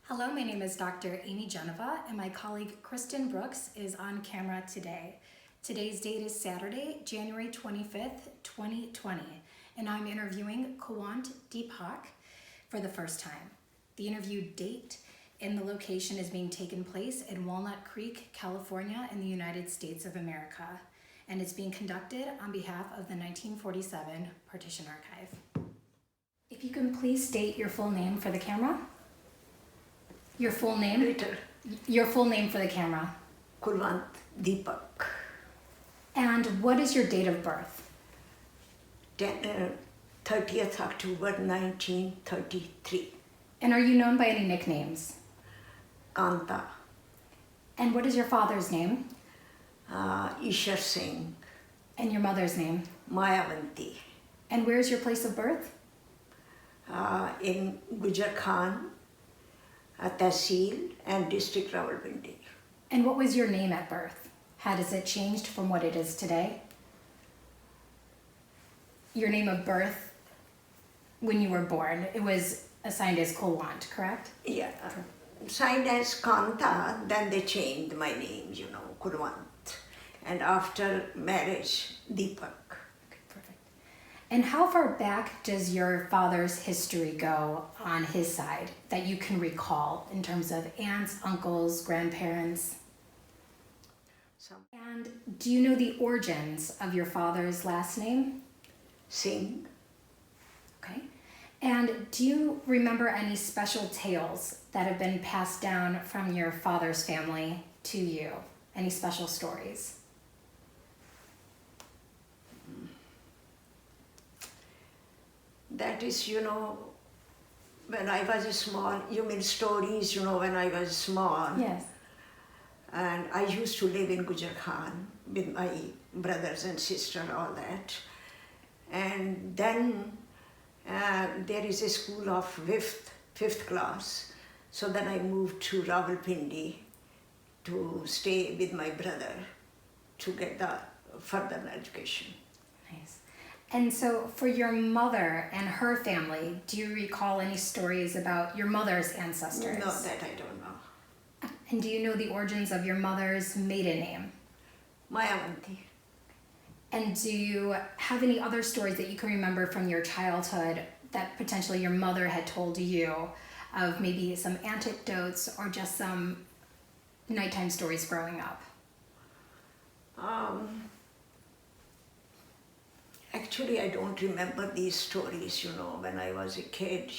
Hello, my name is Dr. Amy Geneva, and my colleague Kristen Brooks is on camera today. Today's date is Saturday, January 25th, 2020, and I'm interviewing Kulwant Deepak for the first time. The interview date and the location is being taken place in Walnut Creek, California in the United States of America, and it's being conducted on behalf of the 1947 Partition Archive. If you can please state your full name for the camera. Your full name? Later. Your full name for the camera. Kulwant Deepak. And what is your date of birth? 30th October 1933. And are you known by any nicknames? Kanta. And what is your father's name? Ishar Singh. And your mother's name? Mayavanti. And where's your place of birth? In Gujar Khan, Tehsil and District Rawalpindi. And what was your name at birth? Has it changed from what it is today? Your name of birth, when you were born, it was assigned as Kulwant, correct? Yeah. Signed as Kanta, then they changed my name, Kulwant. And after marriage, Deepak. And how far back does your father's history go on his side that you can recall in terms of aunts, uncles, grandparents? And do you know the origins of your father's last name? Singh. Okay. And do you remember any special tales that have been passed down from your father's family to you? Any special stories? That is, when I was small, you mean stories, when I was small. Yes. And I used to live in Gujar Khan with my brothers and sister, all that. And then there is a school of fifth class. So then I moved to Rawalpindi to stay with my brother to get the further education. Nice. And so for your mother and her family, do you recall any stories about your mother's ancestors? No, that I don't know. And do you know the origins of your mother's maiden name? Mayavanti. And do you have any other stories that you can remember from your childhood that potentially your mother had told you of maybe some anecdotes or just some nighttime stories growing up? Actually, I don't remember these stories, when I was a kid,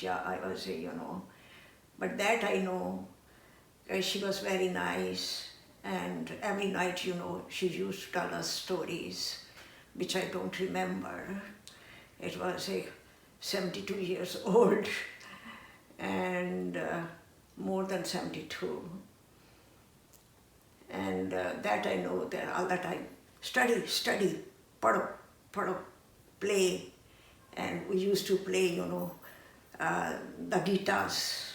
but that I know, she was very nice, and every night, she used to tell us stories, which I don't remember. It was 72 years old, and more than 72. And that I know that all the time, study, pado, play, and we used to play, the guitars,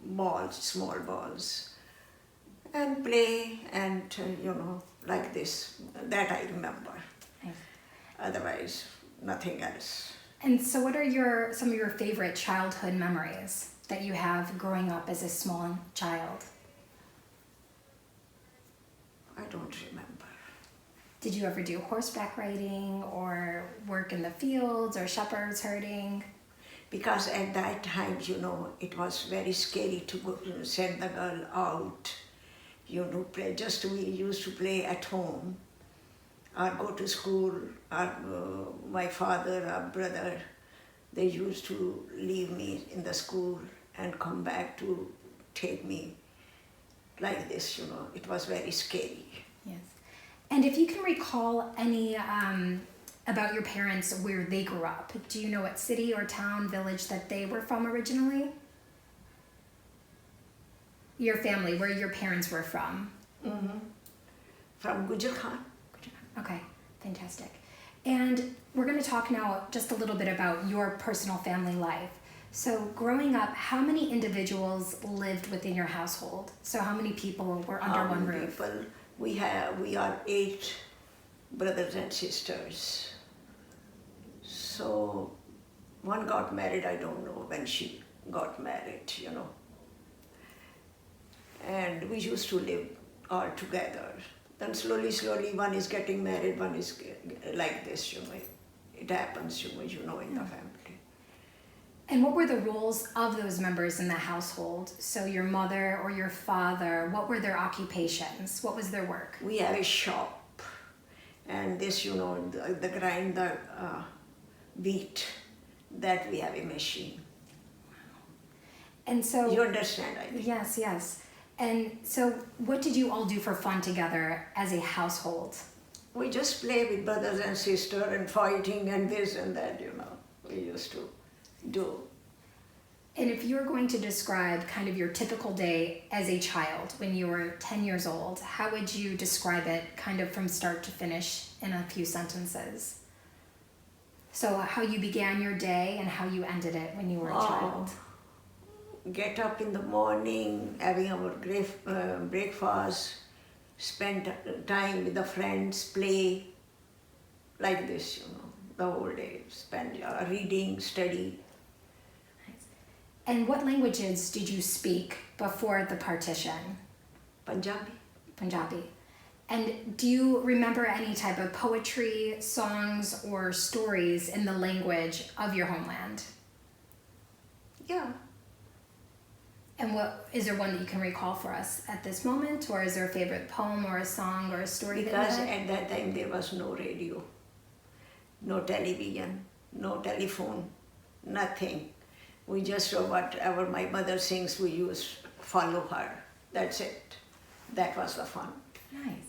balls, small balls, and play, and like this. That I remember. Nice. Otherwise, nothing else. And so what are some of your favorite childhood memories that you have growing up as a small child? I don't remember. Did you ever do horseback riding or work in the fields or shepherds herding? Because at that time, it was very scary to go, send the girl out, play. Just we used to play at home or go to school. Or, my father or brother, they used to leave me in the school and come back to take me like this, It was very scary. Yes. And if you can recall any about your parents, where they grew up, do you know what city or town, village that they were from originally? Your family, where your parents were from? Mm-hmm. From Gujar Khan. Okay, fantastic. And we're going to talk now just a little bit about your personal family life. So growing up, how many individuals lived within your household? So how many people were under one roof? We are 8 brothers and sisters. So one got married, I don't know when she got married, And we used to live all together. Then slowly, one is getting married, one is like this, It happens, in the family. And what were the roles of those members in the household? So your mother or your father, what were their occupations? What was their work? We have a shop, and this, the grind the wheat, that we have a machine. And so you understand, I think. Yes. And so what did you all do for fun together as a household? We just play with brothers and sisters and fighting and this and that, we used to do. And if you were going to describe kind of your typical day as a child when you were 10 years old, how would you describe it kind of from start to finish in a few sentences? So how you began your day and how you ended it when you were a child. Get up in the morning, having our breakfast, spend time with the friends, play, like this, the whole day. Spend reading, study. Nice. And what languages did you speak before the partition? Punjabi. And do you remember any type of poetry, songs, or stories in the language of your homeland? Yeah. And is there one that you can recall for us at this moment, or is there a favorite poem or a song or a story? Because at that time there was no radio, no television, no telephone, nothing. We just saw whatever my mother sings, we used follow her. That's it. That was the fun. Nice.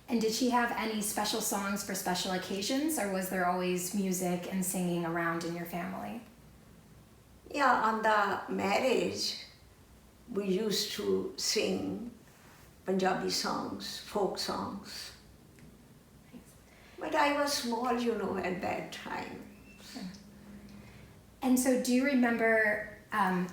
And did she have any special songs for special occasions, or was there always music and singing around in your family? Yeah, on the marriage, we used to sing Punjabi songs, folk songs. But I was small, at that time. And so do you remember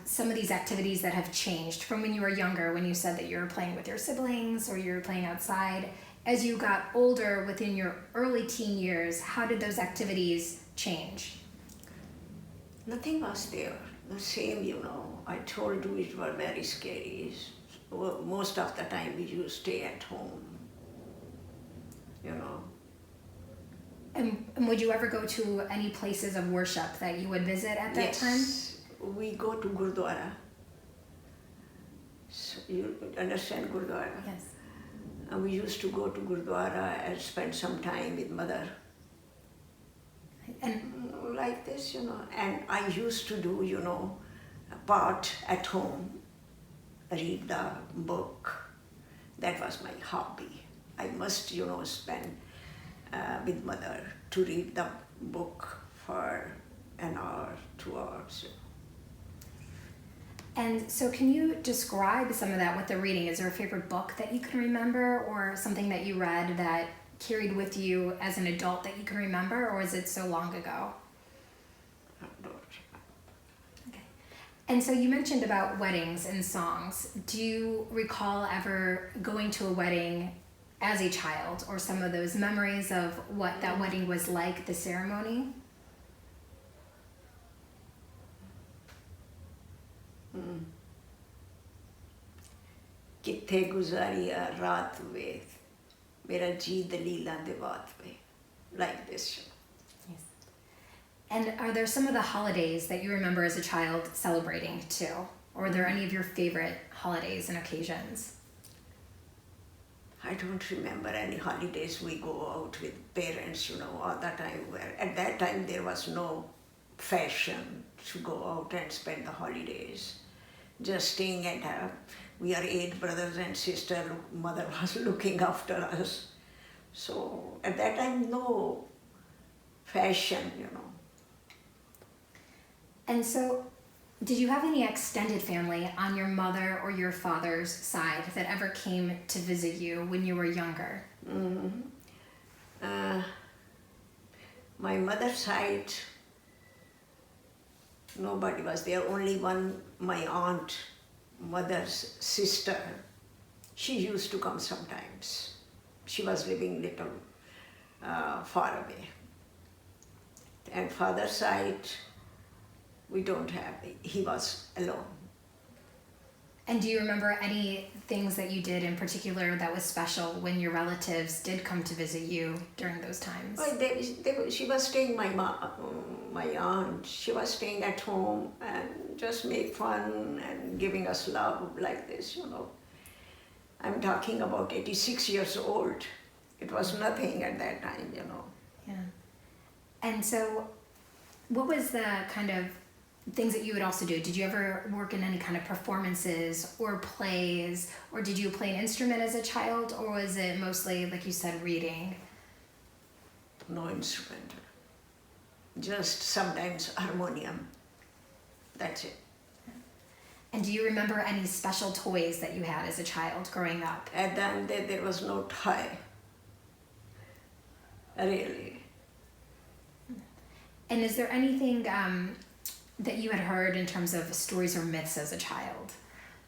some of these activities that have changed from when you were younger, when you said that you were playing with your siblings or you were playing outside? As you got older, within your early teen years, how did those activities change? Nothing was there. The same, I told you it were very scary. Most of the time we used to stay at home, And would you ever go to any places of worship that you would visit at that time? Yes, we go to Gurdwara. So you understand Gurdwara? Yes. And we used to go to Gurdwara and spend some time with mother. And like this, and I used to do, a part at home, read the book. That was my hobby. I must, spend with mother to read the book for an hour, 2 hours. And so can you describe some of that with the reading? Is there a favorite book that you can remember, or something that you read that carried with you as an adult that you can remember, or is it so long ago? Okay. And so you mentioned about weddings and songs. Do you recall ever going to a wedding as a child, or some of those memories of what that wedding was like, the ceremony? किथे गुजारी रात वे मेरा जी दलीलां दे बात वे, like this. Yes. And are there some of the holidays that you remember as a child celebrating too? Or are there any of your favorite holidays and occasions? I don't remember any holidays we go out with parents, all the time. At that time there was no fashion to go out and spend the holidays. Just staying at home. We are 8 brothers and sisters. Mother was looking after us. So at that time, no fashion, And so, did you have any extended family on your mother or your father's side that ever came to visit you when you were younger? My mother's side, nobody was there. Only one, my aunt, mother's sister. She used to come sometimes. She was living little far away. And father's side, We don't have, he was alone. And do you remember any things that you did in particular that was special when your relatives did come to visit you during those times? Well, she was staying, my aunt, she was staying at home and just make fun and giving us love like this, you know. I'm talking about 86 years old. It was nothing at that time, you know. Yeah. And so what was the kind of things that you would also do? Did you ever work in any kind of performances or plays, or did you play an instrument as a child, or was it mostly, like you said, reading? No instrument. Just sometimes harmonium. That's it. And do you remember any special toys that you had as a child growing up? At that day, there was no toy. Really. And is there anything that you had heard in terms of stories or myths as a child?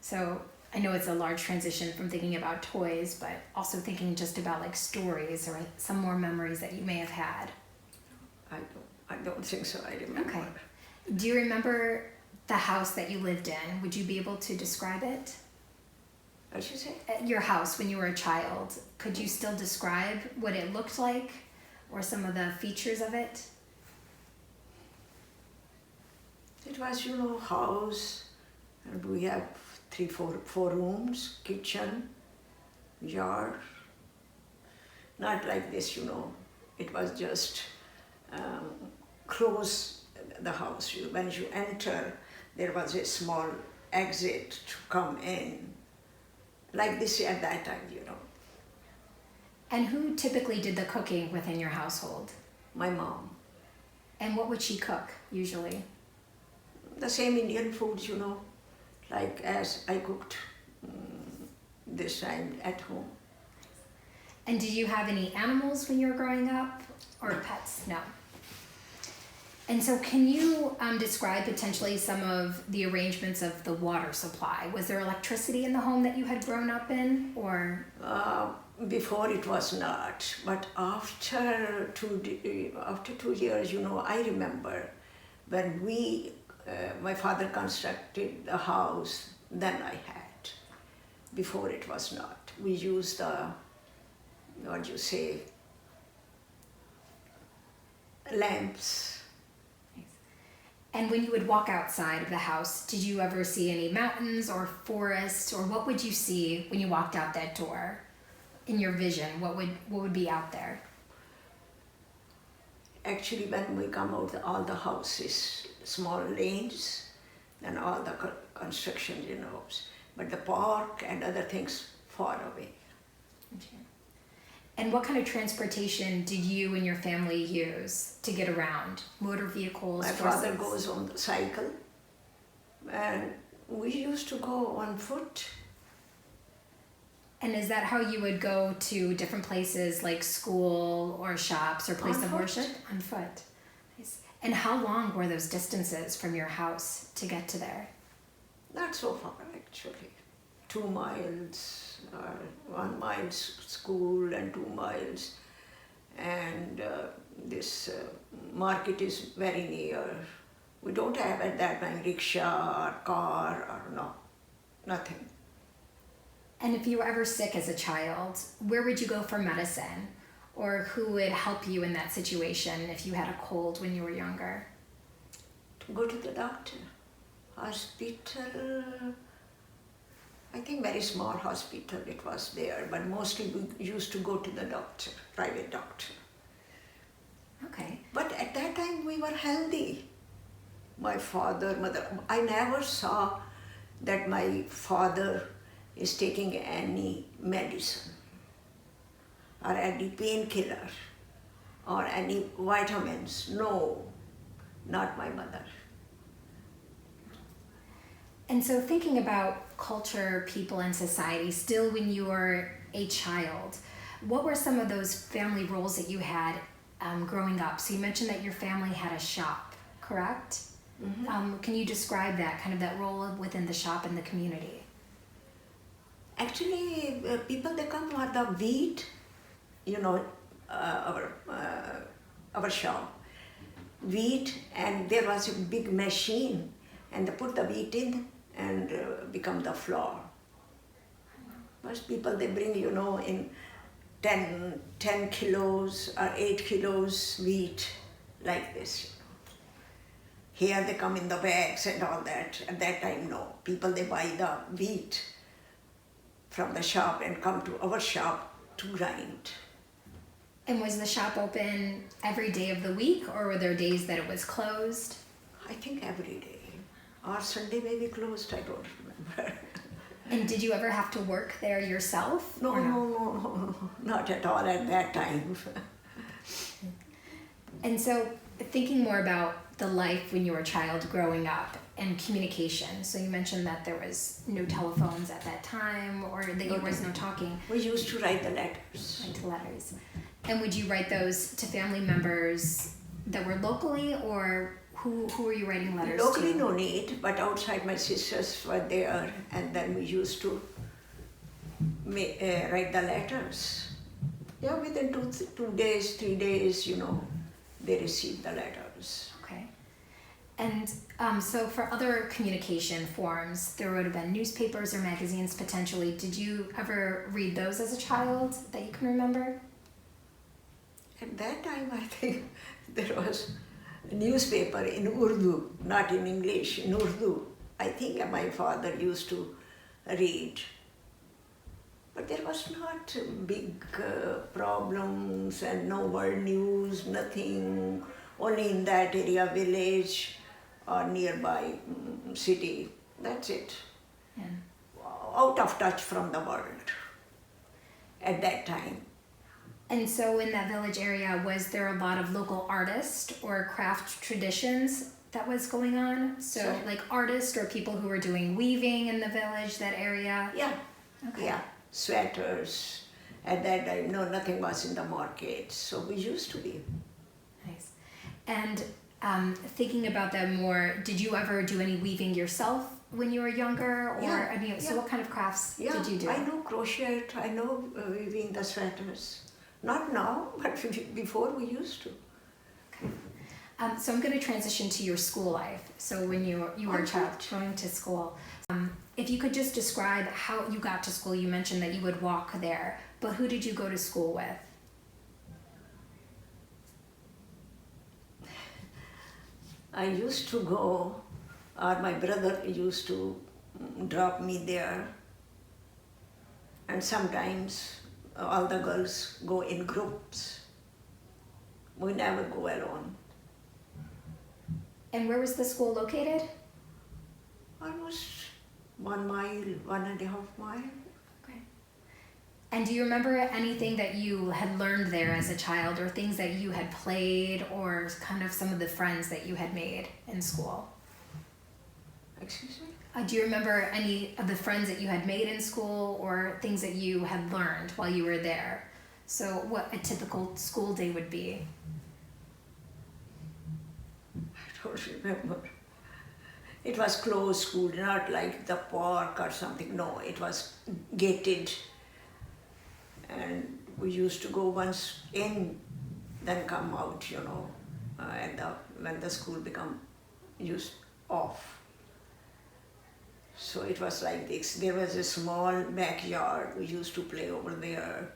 So I know it's a large transition from thinking about toys, but also thinking just about like stories or some more memories that you may have had. I don't think so. I remember. Okay. Do you remember the house that you lived in? Would you be able to describe it? What did you say? Your house when you were a child. Could you still describe what it looked like or some of the features of it? It was, you know, house, and we have four rooms, kitchen, yard. Not like this, you know. It was just close the house. When you enter, there was a small exit to come in. Like this at that time, you know. And who typically did the cooking within your household? My mom. And what would she cook usually? The same Indian foods, you know, like as I cooked this time at home. And did you have any animals when you were growing up, or pets? No. And so can you describe potentially some of the arrangements of the water supply? Was there electricity in the home that you had grown up in, or? Before it was not, but after 2 years, you know, I remember when my father constructed the house, then I had. Before it was not. We used lamps. And when you would walk outside of the house, did you ever see any mountains or forests, or what would you see when you walked out that door? In your vision, what would be out there? Actually, when we come out, all the houses, small lanes, and all the construction, you know, but the park and other things far away. Okay. And what kind of transportation did you and your family use to get around? Motor vehicles? My father goes on the cycle, and we used to go on foot. And is that how you would go to different places like school or shops or place of worship? On foot. Nice. And how long were those distances from your house to get to there? Not so far, actually. 2 miles, 1 mile school and 2 miles. And this market is very near. We don't have at that time rickshaw or car or no, nothing. And if you were ever sick as a child, where would you go for medicine? Or who would help you in that situation if you had a cold when you were younger? To go to the doctor. Hospital, I think very small hospital it was there, but mostly we used to go to the doctor, private doctor. Okay. But at that time we were healthy. My father, mother, I never saw that my father is taking any medicine or any painkiller or any vitamins. No, not my mother. And so thinking about culture, people, and society, still when you were a child, what were some of those family roles that you had growing up? So you mentioned that your family had a shop, correct? Mm-hmm. Can you describe that, kind of that role within the shop and the community? Actually, people, they come for the wheat, you know, our shop. wheat, and there was a big machine, and they put the wheat in and become the flour. Most people, they bring, in 10 kilos or 8 kilos wheat like this. Here they come in the bags and all that. At that time, no. People, they buy the wheat from the shop and come to our shop to grind. And was the shop open every day of the week, or were there days that it was closed? I think every day. Or Sunday may be closed, I don't remember. And did you ever have to work there yourself? No, not at all at that time. And so, thinking more about the life when you were a child growing up and communication. So you mentioned that there was no telephones at that time, or that there was no talking. We used to write the letters. Write the letters. And would you write those to family members that were locally, or who were you writing letters Locally, to? no need, but outside my sisters were there, and then we used to write the letters. Yeah, within 2 days, 3 days, they received the letters. Okay. And so for other communication forms, there would have been newspapers or magazines potentially. Did you ever read those as a child that you can remember? At that time, I think there was a newspaper in Urdu, not in English, in Urdu. I think my father used to read. But there was not big problems and no world news, nothing. Only in that area, village or nearby city. That's it. Yeah. Out of touch from the world at that time. And so in that village area, was there a lot of local artists or craft traditions that was going on? So Sure. like artists or people who were doing weaving in the village, that area? Yeah. Okay. Yeah. Sweaters. At that time, no, nothing was in the market. So we used to be. Nice. And thinking about that more, did you ever do any weaving yourself when you were younger? Or Yeah. So what kind of crafts Yeah, did you do? I know crochet, I know weaving the sweaters. Not now, but before we used to. So I'm going to transition to your school life. So when you were a child going to school, if you could just describe how you got to school. You mentioned that you would walk there, but who did you go to school with? I used to go, or my brother used to drop me there, and sometimes all the girls go in groups. We never go alone. And where was the school located? Almost 1 mile, 1.5 miles. Okay. And do you remember anything that you had learned there as a child, or things that you had played, or kind of some of the friends that you had made in school? Excuse me? Do you remember any of the friends that you had made in school, or things that you had learned while you were there? So what a typical school day would be? I don't remember. It was closed school, not like the park or something. No, it was gated. And we used to go once in, then come out, and when the school become used off. So it was like this. There was a small backyard. We used to play over there.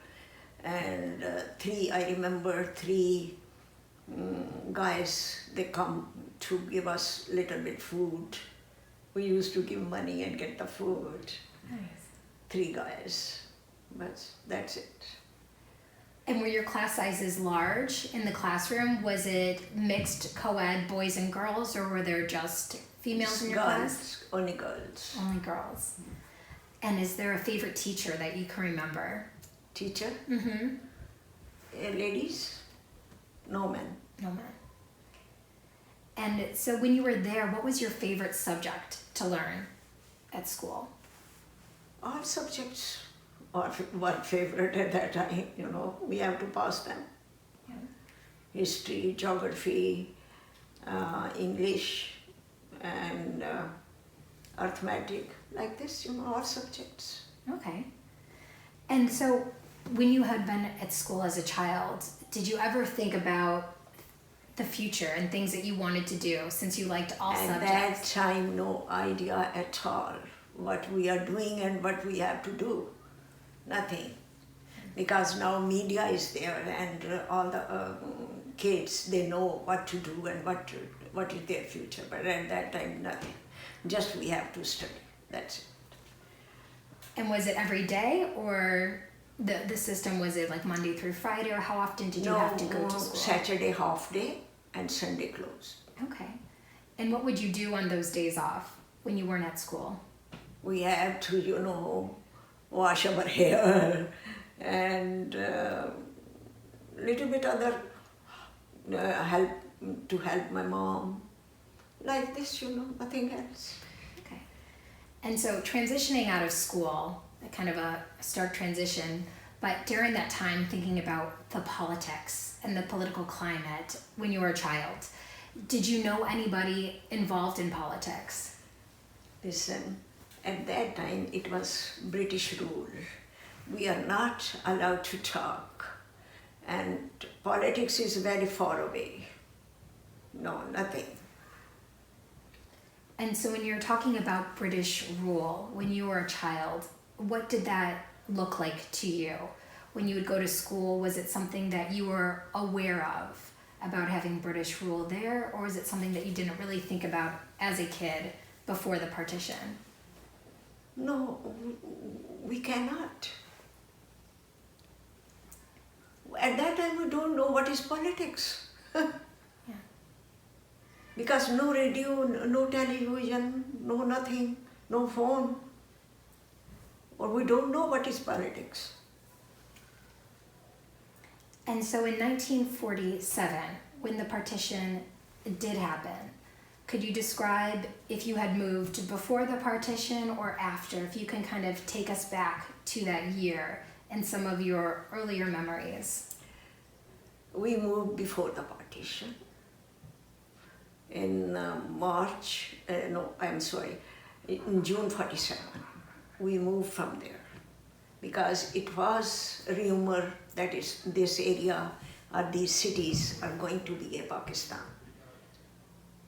And I remember three guys, they come to give us little bit food. We used to give money and get the food. Nice. 3 guys, but that's it. And were your class sizes large in the classroom? Was it mixed co-ed boys and girls, or were there just females in your class? Only girls. Only girls. And is there a favorite teacher that you can remember? Teacher? Mm-hmm. Ladies? No men. No man. And so when you were there, what was your favorite subject to learn at school? All subjects were favorite at that time, we have to pass them. Yeah. History, geography, English, and arithmetic, like this, all subjects. Okay. And so when you had been at school as a child, did you ever think about the future and things that you wanted to do since you liked all At subjects? that time, no idea at all what we are doing and what we have to do. Nothing. Because now media is there and all the kids, they know what to do and what is their future. But at that time, nothing. Just we have to study. That's it. And was it every day, or the system, was it like Monday through Friday, or how often did you have to go to school? Saturday half day and Sunday close. Okay. And what would you do on those days off when you weren't at school? We have to, wash our hair and little bit other help my mom. Like this, nothing else. Okay. And so transitioning out of school, kind of a stark transition, but during that time thinking about the politics and the political climate when you were a child, did you know anybody involved in politics? Listen, at that time it was British rule. We are not allowed to talk, and politics is very far away. No, nothing. And so when you're talking about British rule, when you were a child, what did that look like to you? When you would go to school, was it something that you were aware of about having British rule there, or was it something that you didn't really think about as a kid before the partition? No, we cannot. At that time we don't know what is politics. Because no radio, no television, no nothing, no phone. Or we don't know what is politics. And so in 1947, when the partition did happen, could you describe if you had moved before the partition or after? If you can kind of take us back to that year and some of your earlier memories. We moved before the partition. In in June 47, we moved from there because it was a rumor that this area or these cities are going to be a Pakistan.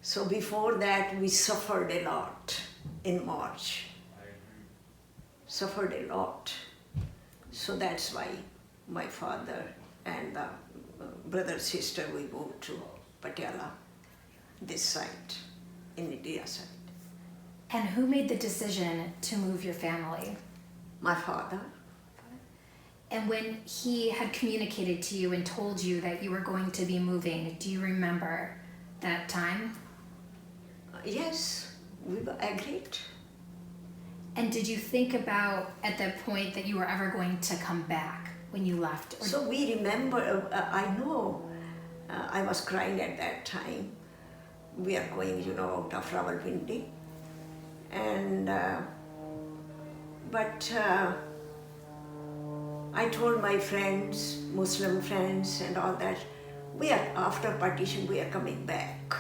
So before that, we suffered a lot in March. Suffered a lot. So that's why my father and the brother, sister, we moved to Patiala, this side, in India side. And who made the decision to move your family? My father. And when he had communicated to you and told you that you were going to be moving, do you remember that time? Yes, we were agreed. And did you think about at that point that you were ever going to come back when you left? Or So we remember, I know, I was crying at that time. We are going, out of Rawalpindi. And, but I told my friends, Muslim friends and all that, after partition, we are coming back.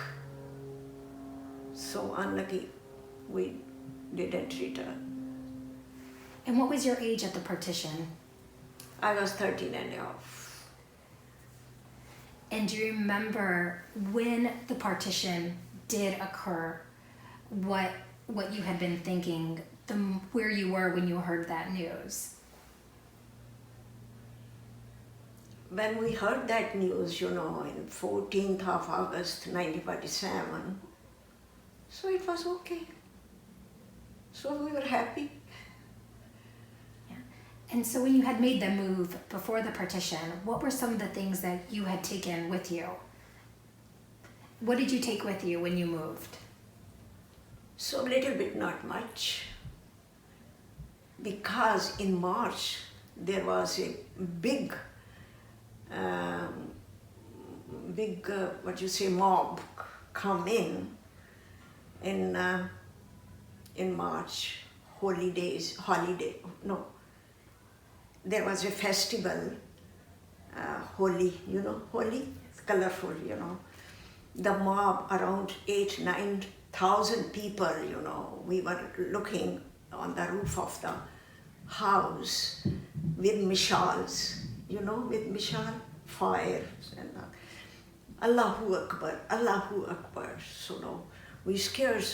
So unlucky, we didn't return. And what was your age at the partition? I was 13 and a half. And do you remember when the partition did occur, what you had been thinking, where you were when you heard that news? When we heard that news, in 14th of August 1947, so it was okay. So we were happy. And so when you had made the move before the partition, what were some of the things that you had taken with you? What did you take with you when you moved? So a little bit, not much. Because in March, there was a big mob come in March, there was a festival, Holi, Holi, colorful, The mob, around 8,000-9,000 people, we were looking on the roof of the house with mishals, with mishal, fires. And Allahu Akbar, Allahu Akbar. So no, we scared,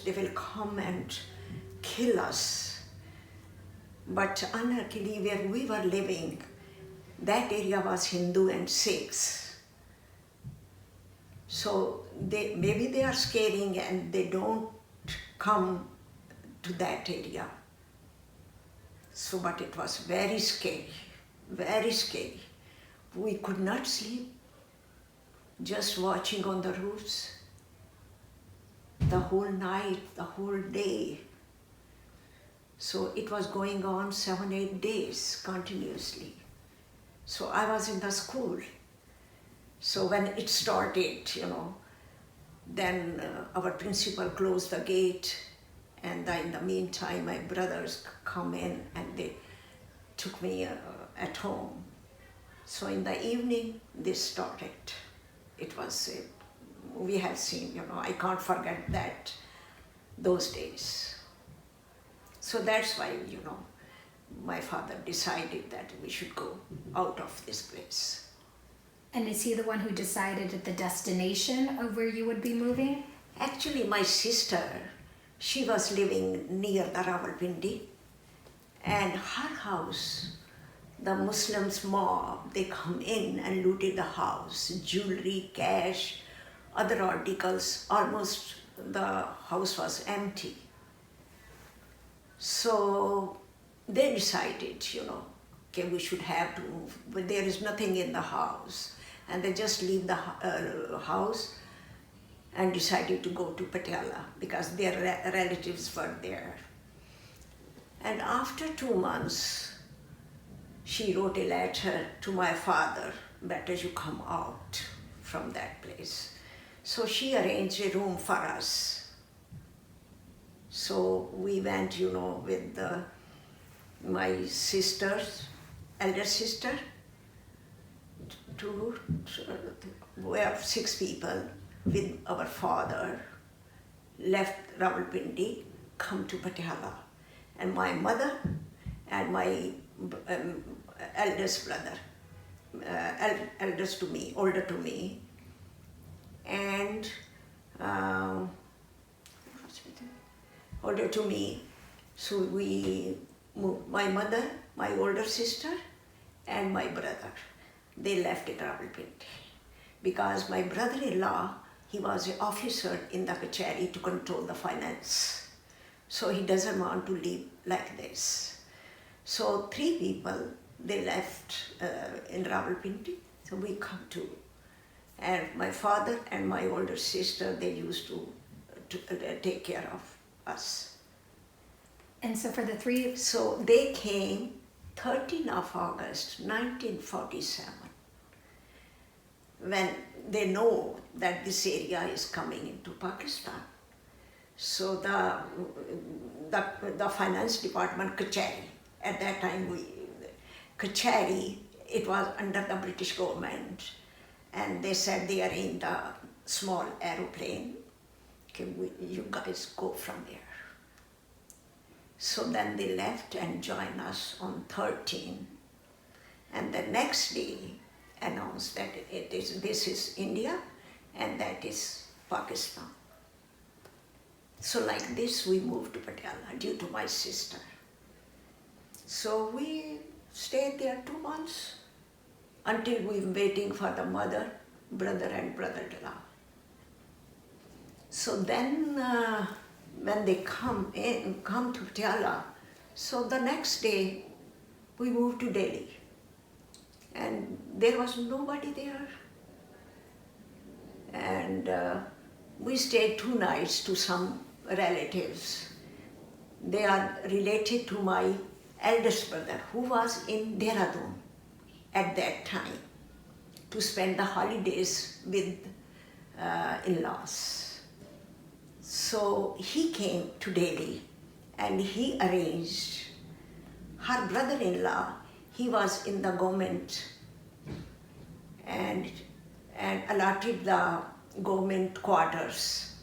they will come and kill us. But unluckily where we were living, that area was Hindu and Sikhs. So maybe they are scaring and they don't come to that area. So, but it was very scary, very scary. We could not sleep, just watching on the roofs the whole night, the whole day. So it was going on 7-8 days continuously. So I was in the school. So when it started, then our principal closed the gate, and in the meantime my brothers come in and they took me at home. So in the evening they started. It was, we have seen, I can't forget that, those days. So that's why, my father decided that we should go out of this place. And is he the one who decided at the destination of where you would be moving? Actually, my sister, she was living near the Rawalpindi, and her house, the Muslims mob, they come in and looted the house, jewelry, cash, other articles, almost the house was empty. So they decided, okay, we should have to move, but there is nothing in the house. And they just leave the house and decided to go to Patiala because their relatives were there. And after 2 months, she wrote a letter to my father, better you come out from that place. So she arranged a room for us. So we went, with my sisters, elder sister, we have 6 people with our father, left Rawalpindi, come to Patiala. And my mother and my eldest brother, eldest to me, older to me, and older to me. So we moved, my mother, my older sister, and my brother. They left in Rawalpindi because my brother-in-law, he was an officer in the Kachari to control the finance. So he doesn't want to live like this. So 3 people, they left in Rawalpindi. So we come to, and my father and my older sister, they used to take care of us. And so for the 3... So they came 13th of August, 1947. When they know that this area is coming into Pakistan. So the finance department, Kachari, at that time Kachari, it was under the British government, and they said they arranged a small aeroplane, okay, you guys go from there. So then they left and joined us on 13, and the next day announced that this is India and that is Pakistan. So like this we moved to Patiala due to my sister. So we stayed there 2 months until we were waiting for the mother, brother and brother-in-law. So then when they come to Patiala, so the next day we moved to Delhi. And there was nobody there. And we stayed 2 nights to some relatives. They are related to my eldest brother, who was in Dehradun at that time to spend the holidays with in-laws. So he came to Delhi and he arranged, her brother-in-law, he was in the government and allotted the government quarters,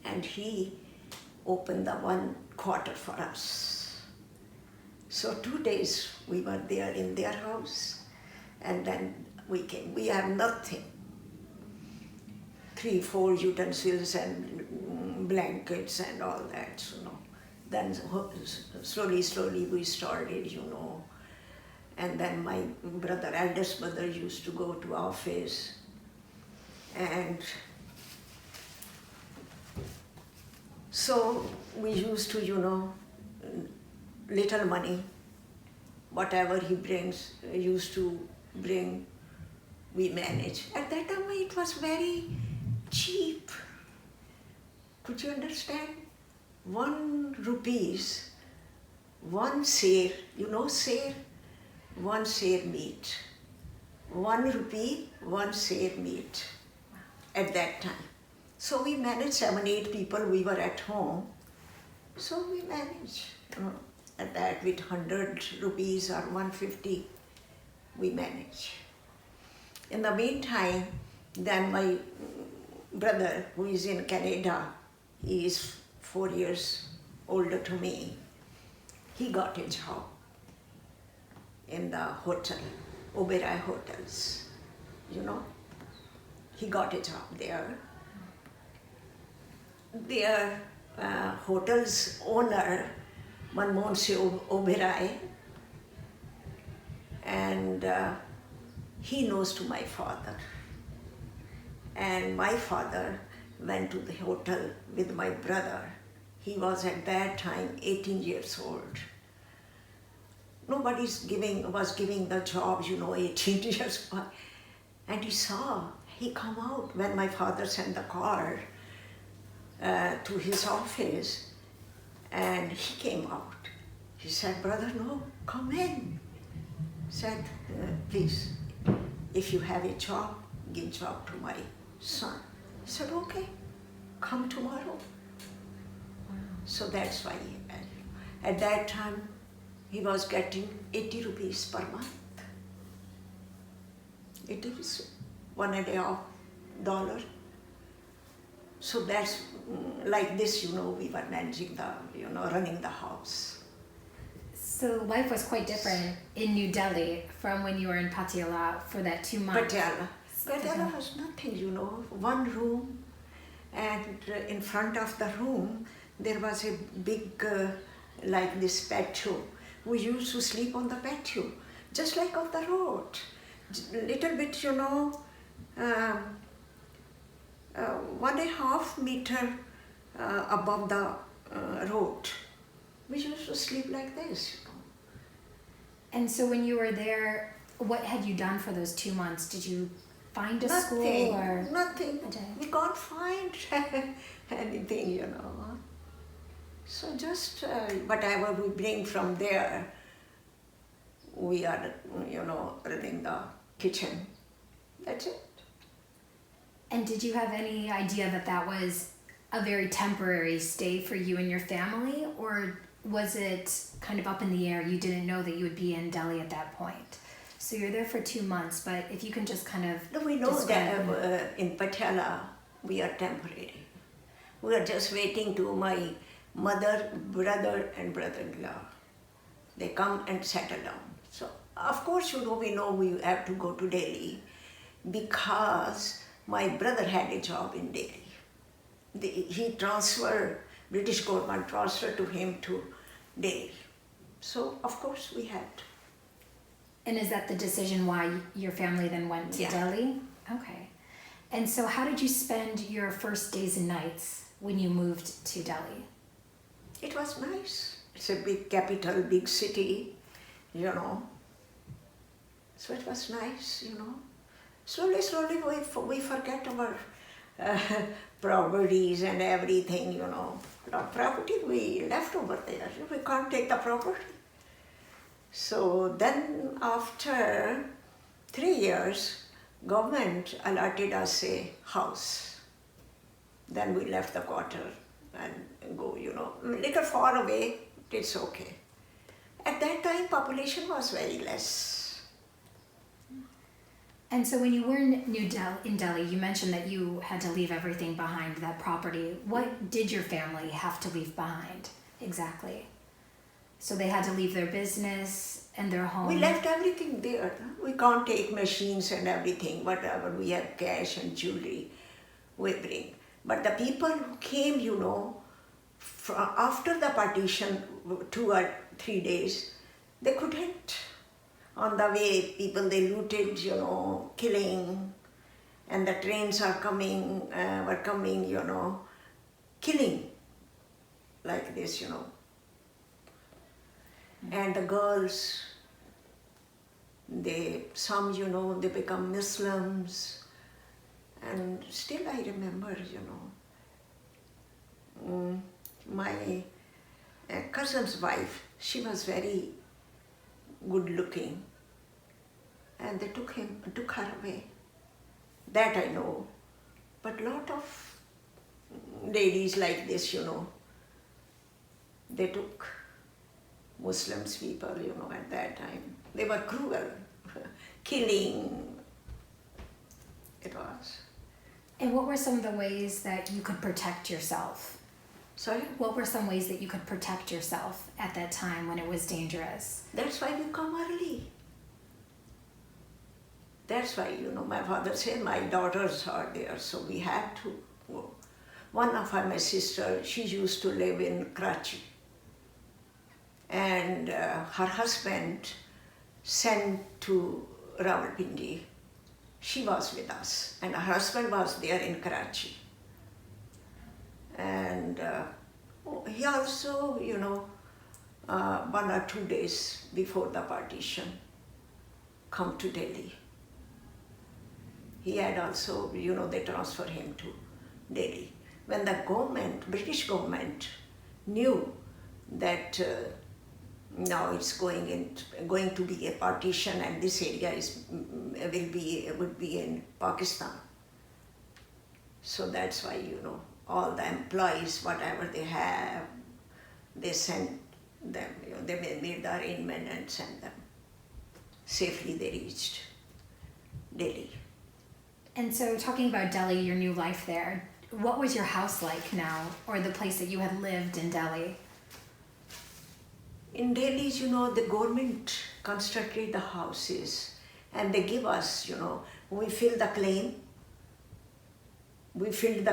and he opened the 1 quarter for us. So 2 days we were there in their house, and then we came. We have nothing. 3-4 utensils and blankets and all that, you know. Then slowly we started, you know. And then my brother, eldest brother, used to go to office. And so we used to, you know, little money, whatever he brings, used to bring, we manage. At that time it was very cheap. Could you understand? 1 rupees, 1 seer, you know seer? 1 seer meat. 1 rupee, 1 seer meat at that time. So we managed 7-8 people, we were at home. So we managed, you know, at that with 100 rupees or 150, we managed. In the meantime, then my brother, who is in Canada, he is 4 years older to me, he got a job in the hotel, Oberoi Hotels, you know. He got a job there. Their hotel's owner, Manmohan Singh Oberoi, and he knows to my father. And my father went to the hotel with my brother. He was at that time 18 years old. Nobody was giving the jobs, you know, 18 years. And he come out when my father sent the card to his office, and he came out. He said, "Brother, no, come in." Said, "Please, if you have a job, give job to my son." He said, "Okay, come tomorrow." So that's why at that time he was getting 80 rupees per month. It is $1.50. So that's like this, you know, we were managing running the house. So life was quite different in New Delhi from when you were in Patiala for that 2 months. Patiala has nothing, you know, 1 room, and in front of the room there was a big, like this patio. We used to sleep on the patio, just like on the road. Little bit, you know, 1.5 meter above the road. We used to sleep like this, you know. And so when you were there, what had you done for those 2 months? Did you find a school or? Nothing. We can't find anything, you know. So just whatever we bring from there, we are, you know, running the kitchen. That's it. And did you have any idea that that was a very temporary stay for you and your family, or was it kind of up in the air? You didn't know that you would be in Delhi at that point. So you're there for 2 months, but if you can just kind of No, we know that in Patiala we are temporary. We are just waiting to my mother, brother and brother-in-law. They come and settle down. So of course, you know, we have to go to Delhi because my brother had a job in Delhi. He transferred, British government transferred to him to Delhi. So of course we had. And is that the decision why your family then went to Delhi? Okay. And so how did you spend your first days and nights when you moved to Delhi? It was nice. It's a big capital, big city, you know. So it was nice, you know. Slowly we forget our properties and everything, you know. Our property we left over there. We can't take the property. So then after 3 years, government allotted us a house. Then we left the quarter and go, you know, a little far away, it's okay. At that time, population was very less. And so when you were in Delhi, you mentioned that you had to leave everything behind, that property. What did your family have to leave behind exactly? So they had to leave their business and their home. We left everything there. We can't take machines and everything, whatever we have, cash and jewelry, we bring. But the people who came, after the partition, 2 or 3 days, they couldn't. On the way, people they looted, killing, and the trains were coming, killing, like this, And the girls, some, they become Muslims, and still I remember, my cousin's wife, she was very good looking, and they took her away. That I know. But lot of ladies like this, they took Muslims people, at that time. They were cruel, killing, it was. And what were some of the ways that you could protect yourself? Sorry? What were some ways that you could protect yourself at that time when it was dangerous? That's why we come early. That's why, my father said my daughters are there, so we had to go. One of my sister, she used to live in Karachi. And her husband sent to Rawalpindi. She was with us, and her husband was there in Karachi. And he also, 1 or 2 days before the partition, come to Delhi. He had also, they transfer him to Delhi. When the British government knew that now it's going to be a partition and this area would be in Pakistan. So that's why, all the employees, whatever they have, they sent them, they made the arrangement and sent them. Safely they reached Delhi. And so talking about Delhi, your new life there, what was your house like now, or the place that you had lived in Delhi? In Delhi, the government constructed the houses and they give us, we filled the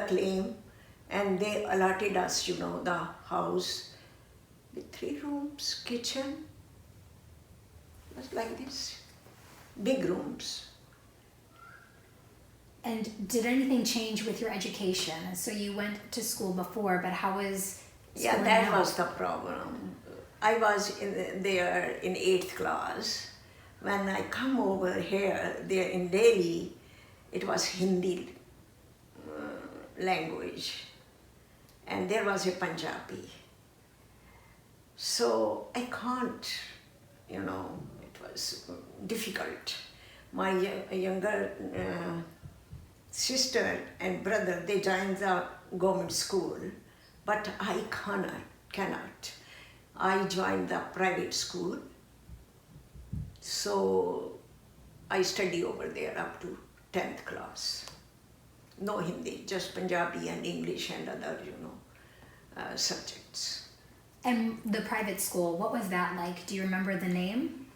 claim and they allotted us, the house with 3 rooms, kitchen, just like this, big rooms. And did anything change with your education? So you went to school before, but how was school Yeah, that now? was the problem. I was there in 8th class. When I come over here, there in Delhi, it was Hindi language, and there was a Punjabi. So I can't, it was difficult. My younger sister and brother, they joined the government school, but I cannot. I joined the private school, so I study over there up to 10th class. No Hindi, just Punjabi and English and other, subjects. And the private school, what was that like? Do you remember the name?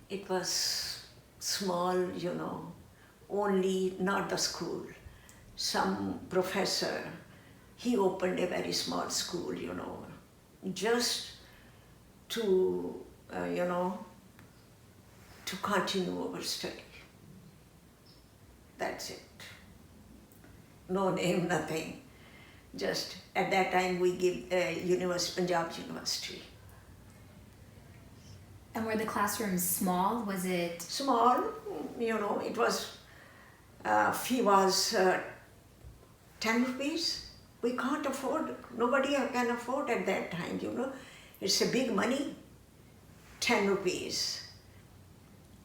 It was small, only not the school. Some professor, he opened a very small school, just to, to continue our study. That's it. No name, nothing. Just at that time we give Punjab University. And were the classrooms small? Was it? Small, it was, fee was 10 rupees. We can't afford, nobody can afford at that time, It's a big money, 10 rupees.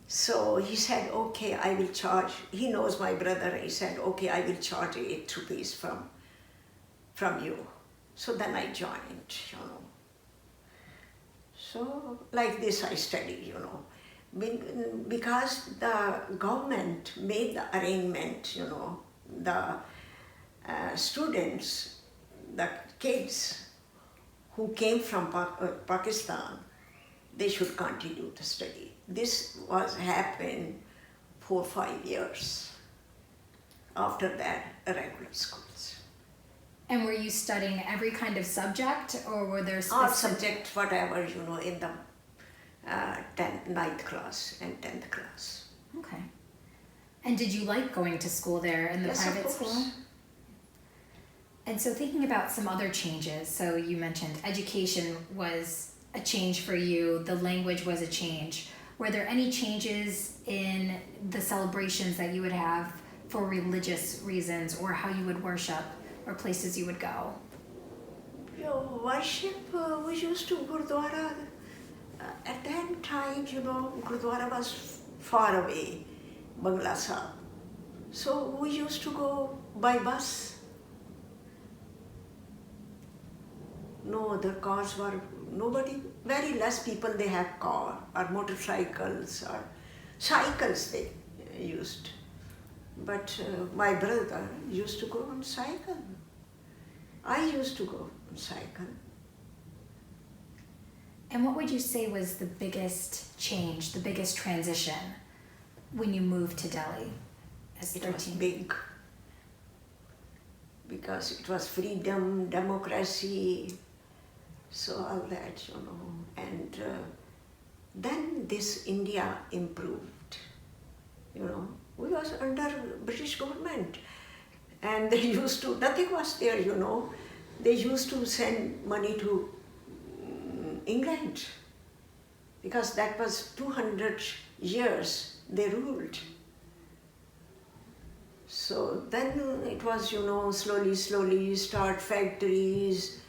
So he said, okay, I will charge, he knows my brother, he said, okay, I will charge 8 rupees from you. So then I joined, So like this I studied, because the government made the arrangement, the students, the kids who came from Pakistan, they should continue to study. This was happened for 5 years. After that, regular schools. And were you studying every kind of subject, or were there All specific... subjects, whatever, in the 9th class and 10th class. Okay. And did you like going to school there in the Yes, private of course. school? And so thinking about some other changes, so you mentioned education was a change for you, the language was a change. Were there any changes in the celebrations that you would have for religious reasons, or how you would worship, or places you would go? Your worship, we used to Gurdwara. At that time, Gurdwara was far away, Bangla Sahib. So we used to go by bus. No other cars were, nobody, very less people they have car or motorcycles or cycles they used. But my brother used to go on cycle. I used to go on cycle. And what would you say was the biggest change, the biggest transition when you moved to Delhi as It 13? was big because it was freedom, democracy, so all that, And then this India improved, We was under British government and they used to, nothing was there, They used to send money to England because that was 200 years they ruled. So then it was, slowly start factories,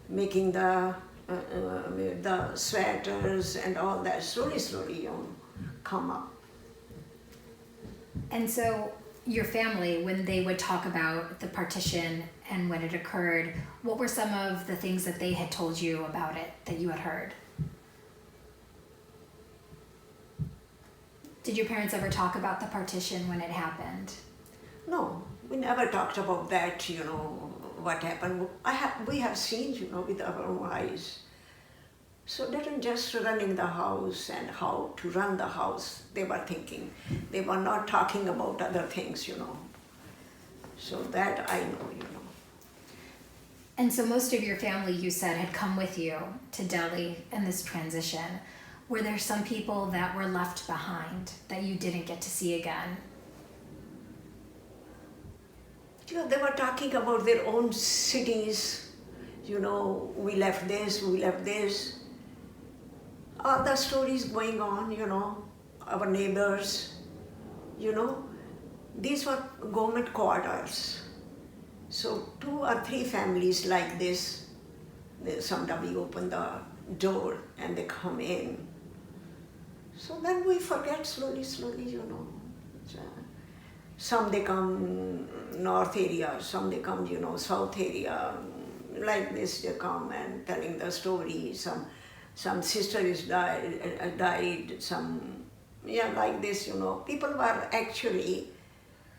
making the sweaters and all that, slowly, come up. And so your family, when they would talk about the partition and when it occurred, what were some of the things that they had told you about it that you had heard? Did your parents ever talk about the partition when it happened? No, we never talked about that, what happened. We have seen, with our own eyes. So they weren't just running the house and how to run the house, they were thinking. They were not talking about other things, So that I know, And so most of your family, you said, had come with you to Delhi in this transition. Were there some people that were left behind that you didn't get to see again? They were talking about their own cities, we left this. All the stories going on, our neighbors, these were government quarters. So 2 or 3 families like this, somebody open the door and they come in. So then we forget slowly, Some they come north area, some they come, south area. Like this they come and telling the story. Some sister is died, some, like this, People were actually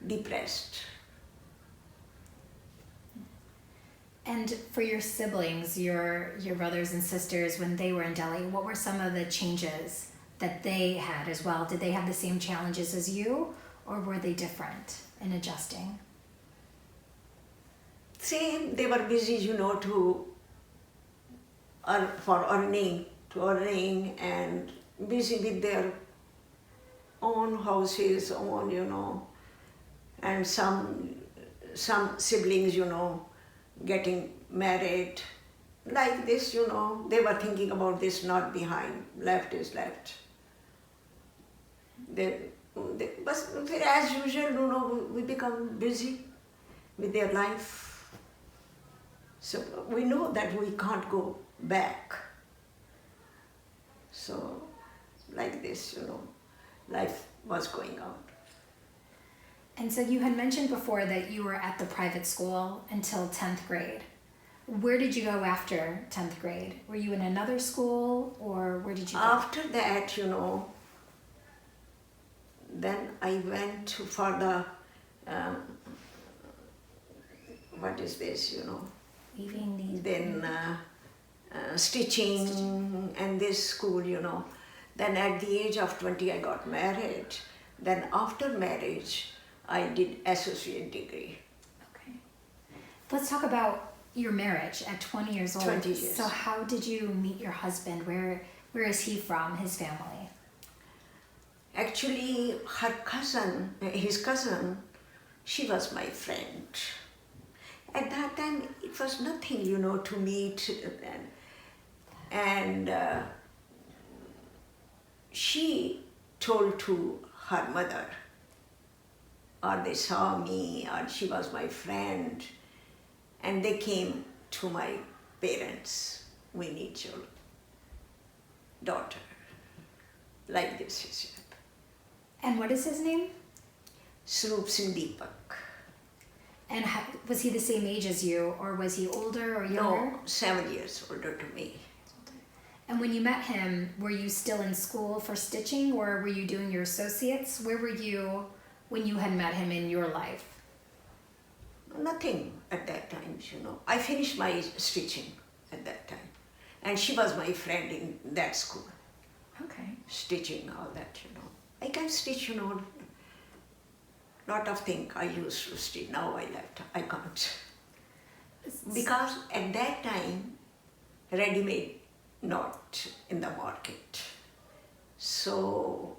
depressed. And for your siblings, your brothers and sisters, when they were in Delhi, what were some of the changes that they had as well? Did they have the same challenges as you, or were they different in adjusting? Same, they were busy, for earning and busy with their own houses, and some siblings, getting married. Like this, they were thinking about this, not behind, left is left. But as usual, we become busy with their life. So we know that we can't go back. So like this, life was going on. And so you had mentioned before that you were at the private school until 10th grade. Where did you go after 10th grade? Were you in another school, or where did you go? After that, then I went for the, what is this, Leaving these... Then stitching and this school, you know. Then at the age of 20, I got married. Then after marriage, I did associate degree. Okay. Let's talk about your marriage at 20 years old. 20 years. So how did you meet your husband? Where is he from, his family? Actually, his cousin, she was my friend. At that time, it was nothing, you know, to meet. And she told to her mother, or they saw me, or she was my friend, and they came to my parents. We need your daughter. Like this, she said. And what is his name? Kulwant Deepak. And was he the same age as you, or was he older or younger? No, 7 years older to me. And when you met him, were you still in school for stitching, or were you doing your associates? Where were you when you had met him in your life? Nothing at that time, you know. I finished my stitching at that time. And she was my friend in that school. Okay. Stitching, all that, you know. I can stitch, you know, lot of things I used to stitch. Now I left, I can't. Because at that time, ready-made not in the market. So,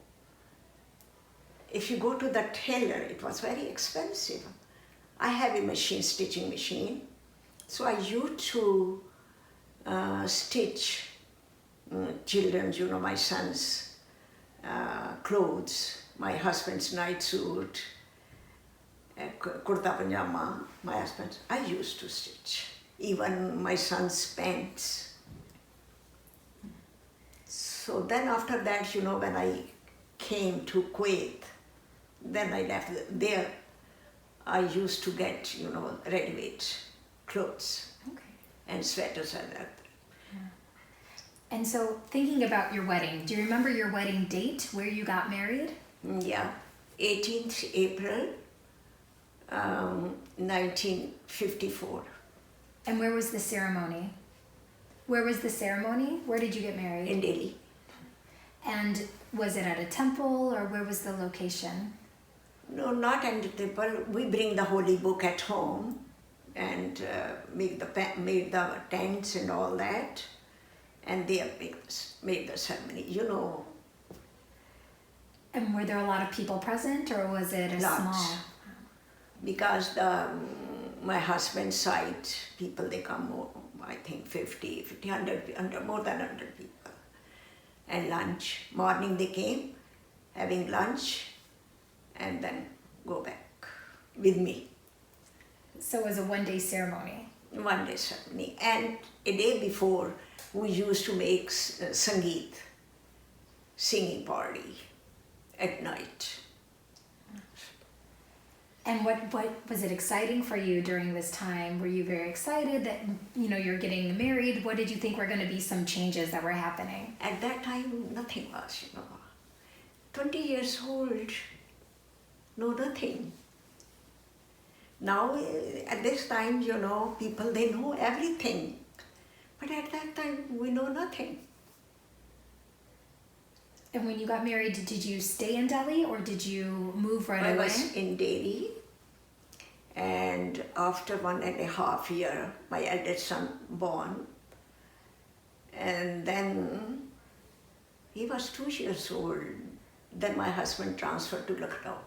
if you go to the tailor, it was very expensive. I have a machine, stitching machine. So I used to stitch children's, you know, my son's clothes, my husband's night suit, kurta pajama, my husband's. I used to stitch. Even my son's pants. So then after that, you know, when I came to Kuwait, then I left there. I used to get, you know, ready-made clothes and sweaters and that. And so thinking about your wedding, do you remember your wedding date, where you got married? Yeah, 18th April, 1954. And where was the ceremony? Where was the ceremony? Where did you get married? In Delhi. And was it at a temple, or where was the location? No, not at the temple. We bring the holy book at home and made the tents and all that. And they made the ceremony, you know. And were there a lot of people present, or was it a Lots. small? Because my husband's side people, they come more, I think 50, 100, more than 100 people. And lunch. Morning they came, having lunch, and then go back with me. So it was a one-day ceremony? One day ceremony. And a day before, we used to make sangeet, singing party at night. And what was it exciting for you during this time? Were you very excited that, you know, you're getting married? What did you think were going to be some changes that were happening? At that time, nothing was, you know. 20 years old, no nothing. Now, at this time, you know, people, they know everything. But at that time, we know nothing. And when you got married, did you stay in Delhi, or did you move right away? I was in Delhi. And after 1.5 years, my eldest son born. And then he was 2 years old. Then my husband transferred to Lucknow,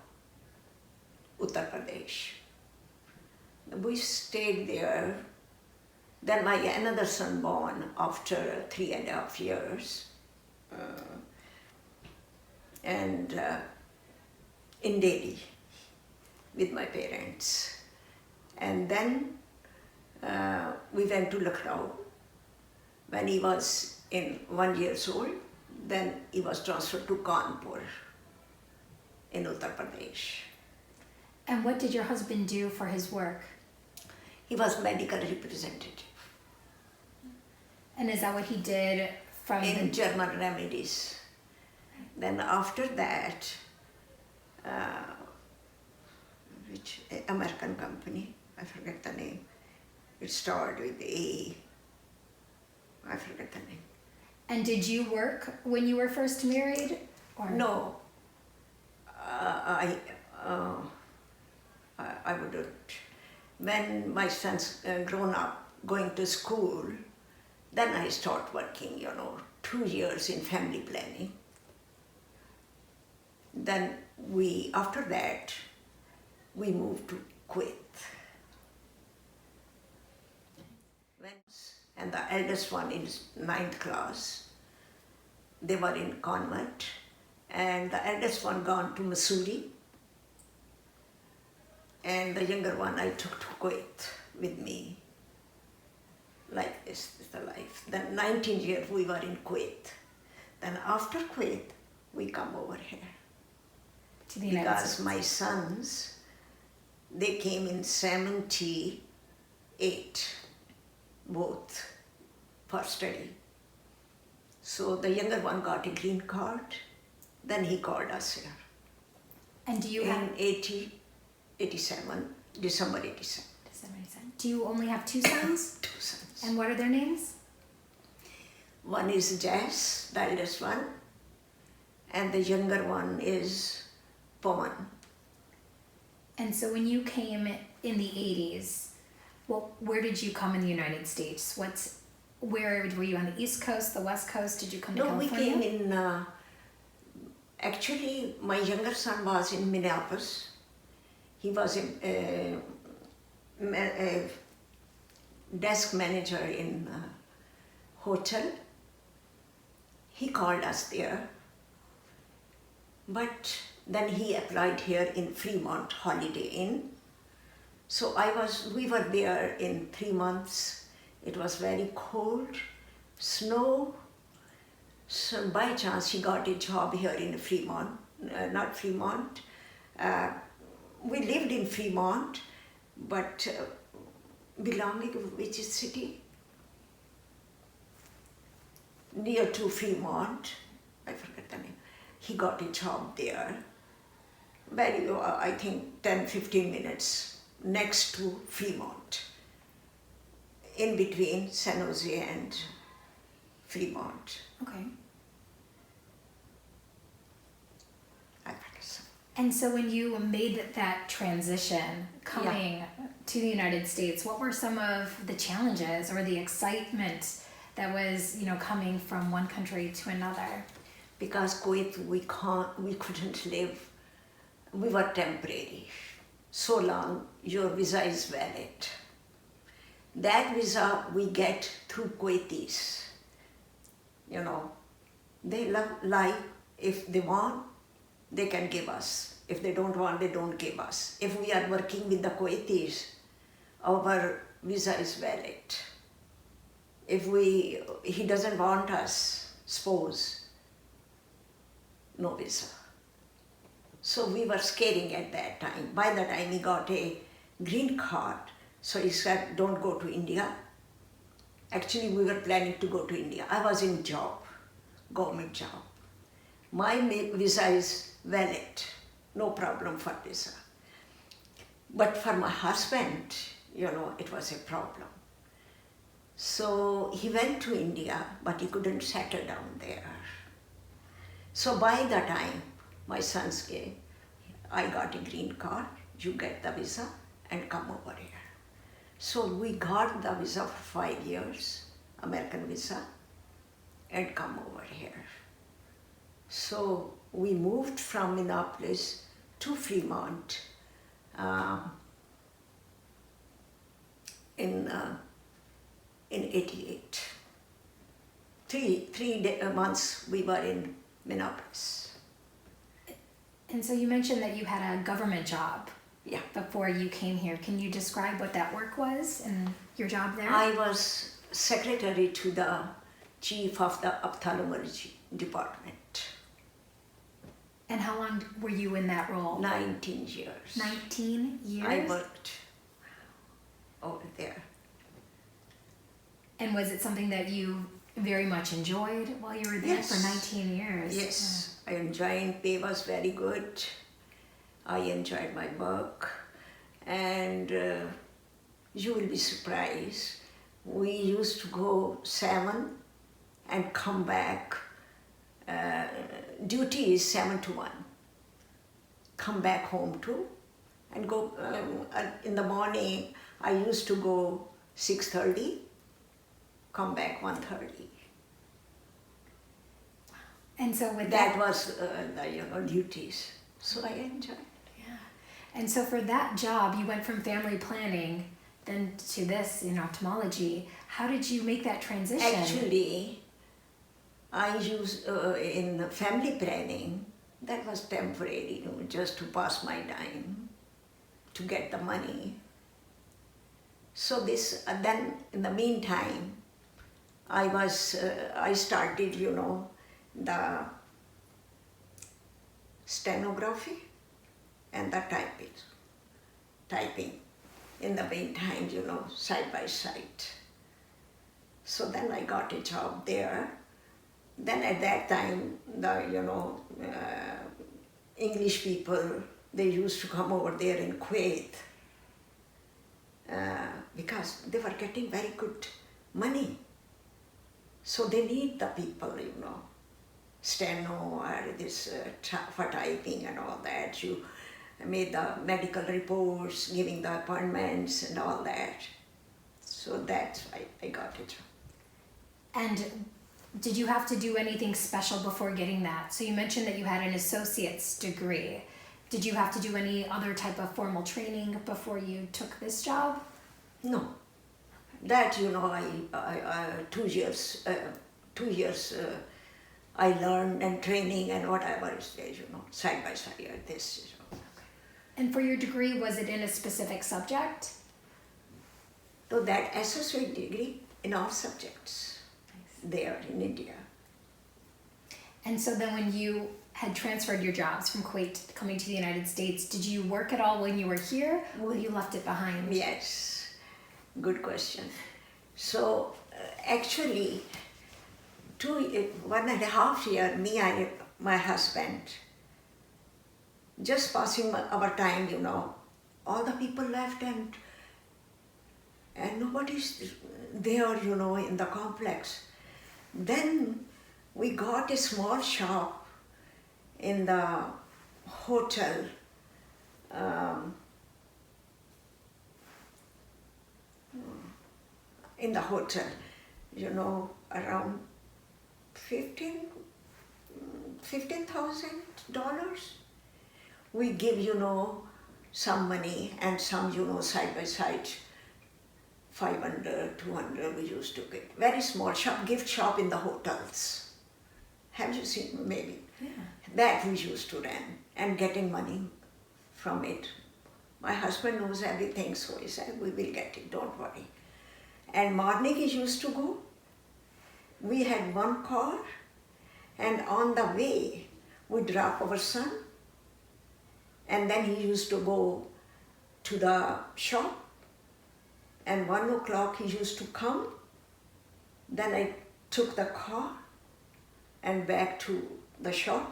Uttar Pradesh. We stayed there. Then my another son born after 3.5 years. And in Delhi with my parents. And then we went to Lucknow when he was 1 year old. Then he was transferred to Kanpur in Uttar Pradesh. And what did your husband do for his work? He was medical representative And is that what he did from in German remedies. Then after that, which American company, I forget the name. It started with A. I forget the name. And did you work when you were first married? Or? No, I wouldn't. When my son's grown up, going to school, then I start working, 2 years in family planning. Then after that, we moved to Kuwait. And the eldest one is 9th class. They were in convent. And the eldest one gone to Missouri. And the younger one I took to Kuwait with me. Like this is the life. Then 19 years we were in Kuwait. Then after Kuwait, we come over here. To the United Because States. my sons, they came in 78, both, for study. So the younger one got a green card, then he called us here. And do you In have 87, December 87. Do you only have 2 sons? 2 sons. And what are their names? One is Jess, the eldest one, and the younger one is Pawan. And so when you came in the 80s, well, where did you come in the United States? Where were you, on the East Coast, the West Coast? Did you come to No, we California? came in, actually my younger son was in Minneapolis. He was a desk manager in a hotel. He called us there. But then he applied here in Fremont Holiday Inn. So we were there in 3 months. It was very cold, snow. So by chance he got a job here in Fremont, not Fremont. We lived in Fremont, but belonging to which city? Near to Fremont, I forget the name. He got a job there. Very, I think 10-15 minutes next to Fremont, in between San Jose and Fremont. Okay. I forget some. And so when you made that transition coming to the United States, what were some of the challenges or the excitement that was, coming from one country to another? Because Kuwait, we couldn't live. We were temporary. So long, your visa is valid. That visa we get through Kuwaitis. They lie. If they want, they can give us. If they don't want, they don't give us. If we are working with the Kuwaitis, our visa is valid. If he doesn't want us, suppose, no visa. So we were scaring at that time. By the time he got a green card, so he said, don't go to India. Actually, we were planning to go to India. I was in job, government job. My visa is valid, no problem for visa. But for my husband, it was a problem. So he went to India, but he couldn't settle down there. So by the time my sons came, I got a green card, you get the visa and come over here. So we got the visa for 5 years, American visa, and come over here. So we moved from Minneapolis to Fremont in 88. Three months we were in Minneapolis. And so you mentioned that you had a government job Yeah. before you came here. Can you describe what that work was and your job there? I was secretary to the chief of the ophthalmology department. And how long were you in that role? 19 years. 19 years? I worked over there. And was it something that you very much enjoyed while you were there Yes. for 19 years? Yes, I enjoyed. Pay was very good. I enjoyed my work, and you will be surprised. we used to go 7 and come back. Duty is 7 to 1. Come back home too, and go in the morning. I used to go 6:30, come back 1:30. And so with That was the duties. So I enjoyed. Yeah. And so for that job, you went from family planning then to this in ophthalmology. How did you make that transition? Actually, I used in family planning, that was temporary, just to pass my time, to get the money. So this, then in the meantime, I started, the stenography and the typing in the meantime, side by side. So then I got a job there. Then at that time, the English people, they used to come over there in Kuwait because they were getting very good money. So they need the people, steno or this for typing and all that. You made the medical reports, giving the appointments and all that. So that's why I got a job. And did you have to do anything special before getting that? So you mentioned that you had an associate's degree. Did you have to do any other type of formal training before you took this job? No. That, I 2 years, 2 years I learned and training and whatever is there, side by side this. And for your degree, was it in a specific subject? So that associate degree in all subjects there in India. And so then when you had transferred your jobs from Kuwait coming to the United States, did you work at all when you were here or you left it behind? Yes, good question. So actually, 1.5 years, me and my husband, just passing our time, all the people left and nobody's there, in the complex. Then we got a small shop in the hotel. In the hotel, around $15,000. We give, some money and some, side by side, 500, 200 we used to get. Very small shop, gift shop in the hotels. Have you seen, maybe? Yeah. That we used to run and getting money from it. My husband knows everything, so he said, we will get it, don't worry. And morning he used to go. We had one car, and on the way, we drop our son, and then he used to go to the shop, and 1 o'clock he used to come. Then I took the car and back to the shop,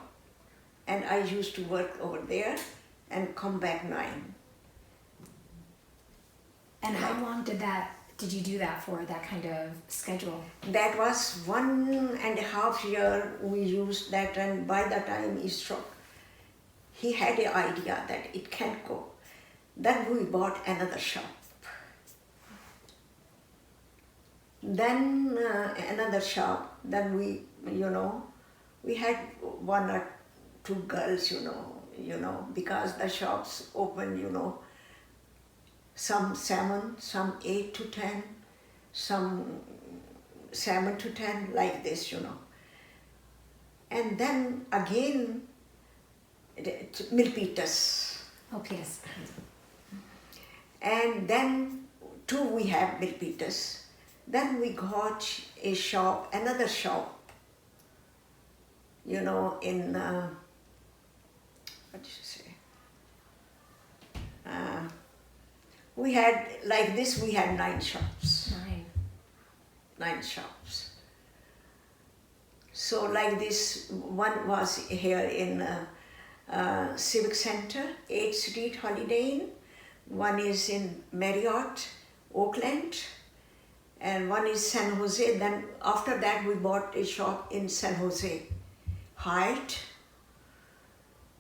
and I used to work over there and come back 9. And how long did you do that for, that kind of schedule? That was 1.5 years we used that, and by the time he struck, he had an idea that it can't go. Then we bought another shop. Then another shop, then we had 1 or 2 girls, because the shops open, some 7, some 8 to 10, some 7 to 10, like this, And then again, milpitas. Okay. Yes. And then 2 we have milpitas. Then we got a shop, another shop, in, what did you say? We had, like this, we had 9 shops. 9 shops. So like this, one was here in Civic Center, 8th Street, Holiday Inn. One is in Marriott, Oakland. and one is San Jose. Then after that we bought a shop in San Jose Heights.